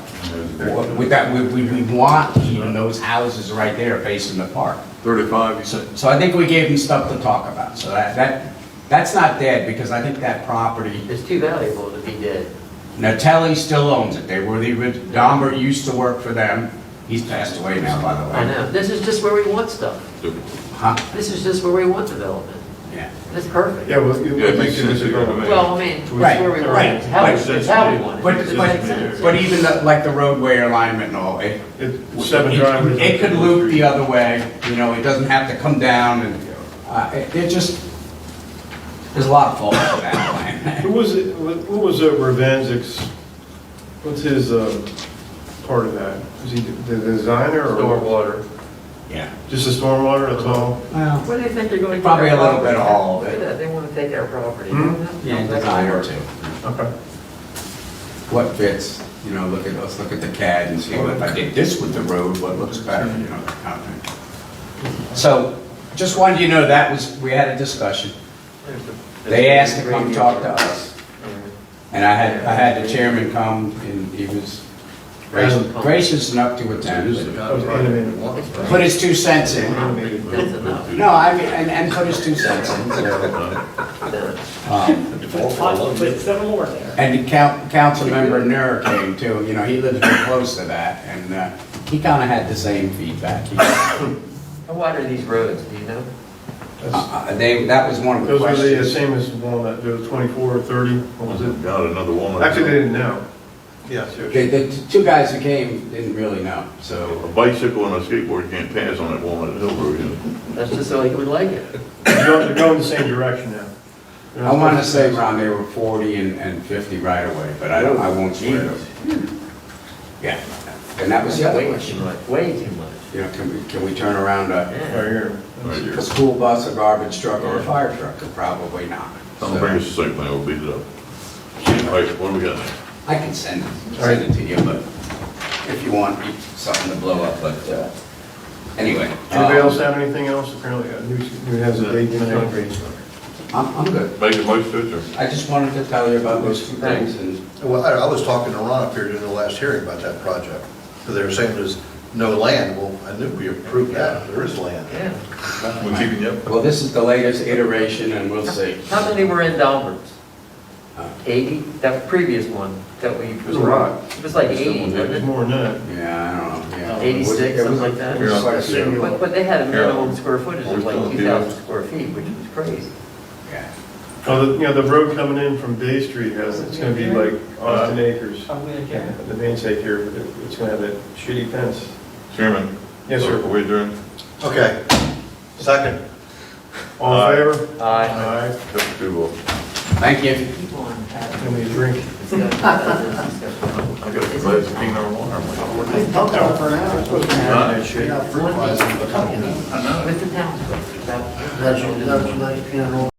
With that, we want even those houses right there facing the park. 35, you said? So I think we gave him stuff to talk about, so that's not dead, because I think that property, It's too valuable to be dead. Natelli still owns it. They were Dombert used to work for them. He's passed away now, by the way. I know, this is just where we want stuff. Huh? This is just where we want development. Yeah. That's perfect. Yeah, well, Yeah, it makes sense to go to me. Well, I mean, it's Right, where we want right. it, it's how we want it. But, It makes sense. but even like the roadway alignment and all, it Seven driveways. it could loop the other way, it doesn't have to come down and, it just, there's a lot of faults with that plan. Who was Ravanzik's, what's his part of that? Is he the designer or? Stormwater. Yeah. Just the stormwater, that's all? Well, What do they think they're going to take? Probably our a little property? bit of all of it. Look at that, they want to take our property. Hmm? yeah, designer too. Okay. What fits, let's look at the CAD and see, if I did this with the road, what looks better, that kind of thing. So, just wanted you to know we had a discussion. They asked to come talk to us, and I had the chairman come, and he was gracious enough to attend. That was animated. Put his 2 cents in. That's enough. No, I mean, and put his 2 cents in. Put 7 more there. And council member Nur came too, he lives very close to that, and he kind of had the same feedback. How wide are these roads, do you know? That was one of the Those were the questions. same as Walnut, there was 24 or 30, what was it? Got another one. Actually, they didn't know. Yeah. The 2 guys who came didn't really know, A so. bicycle and a skateboard can't pass on that Walnut Hill Road. That's just so they would like it. They're going the same direction now. They're I not want to supposed say, Ron, they were 40 and 50 right away, but I won't swear to it. Yeah, and that was the other Way too question. much, way too much. Can we turn around Right Yeah. here. Right here. a school bus, a garbage truck, or a fire truck? Probably not. Don't bring us the same thing, we'll beat it up. All right, what do we got? I can send it to you, but if you want something to blow up, but anyway. Anybody else have anything else? Apparently, new has a date in it. I'm good. Make a motion to adjourn. I just wanted to tell you about those 2 things, and Well, I was talking to Ron up here during the last hearing about that project, because they were saying there's no land. Well, I knew we approved that, there is land. Yeah. We keeping you up? well, this is the latest iteration, and we'll see. How many were in Dalbert's? 80? That previous one that we. It was a lot. It was like 80, wasn't There's it? more than that. Yeah, I don't know, yeah. 86, It was something like that? It was like a single, But they had a minimum Yeah. square footage of like 2,000 square feet, which was crazy. yeah. Oh, the road coming in from Bay Street it's gonna be like Austin Acres. The namesake here, but it's gonna have that shitty fence. Chairman? Yes, sir. Are we adjourned? Okay. Second. All in favor? Aye. Aye. That's too, Thank you. Keep on having Can we drink? discussion. I got a glass of peanut water. Talked about it for an hour. That shit. Yeah, fruit wise. With the town. That's nice,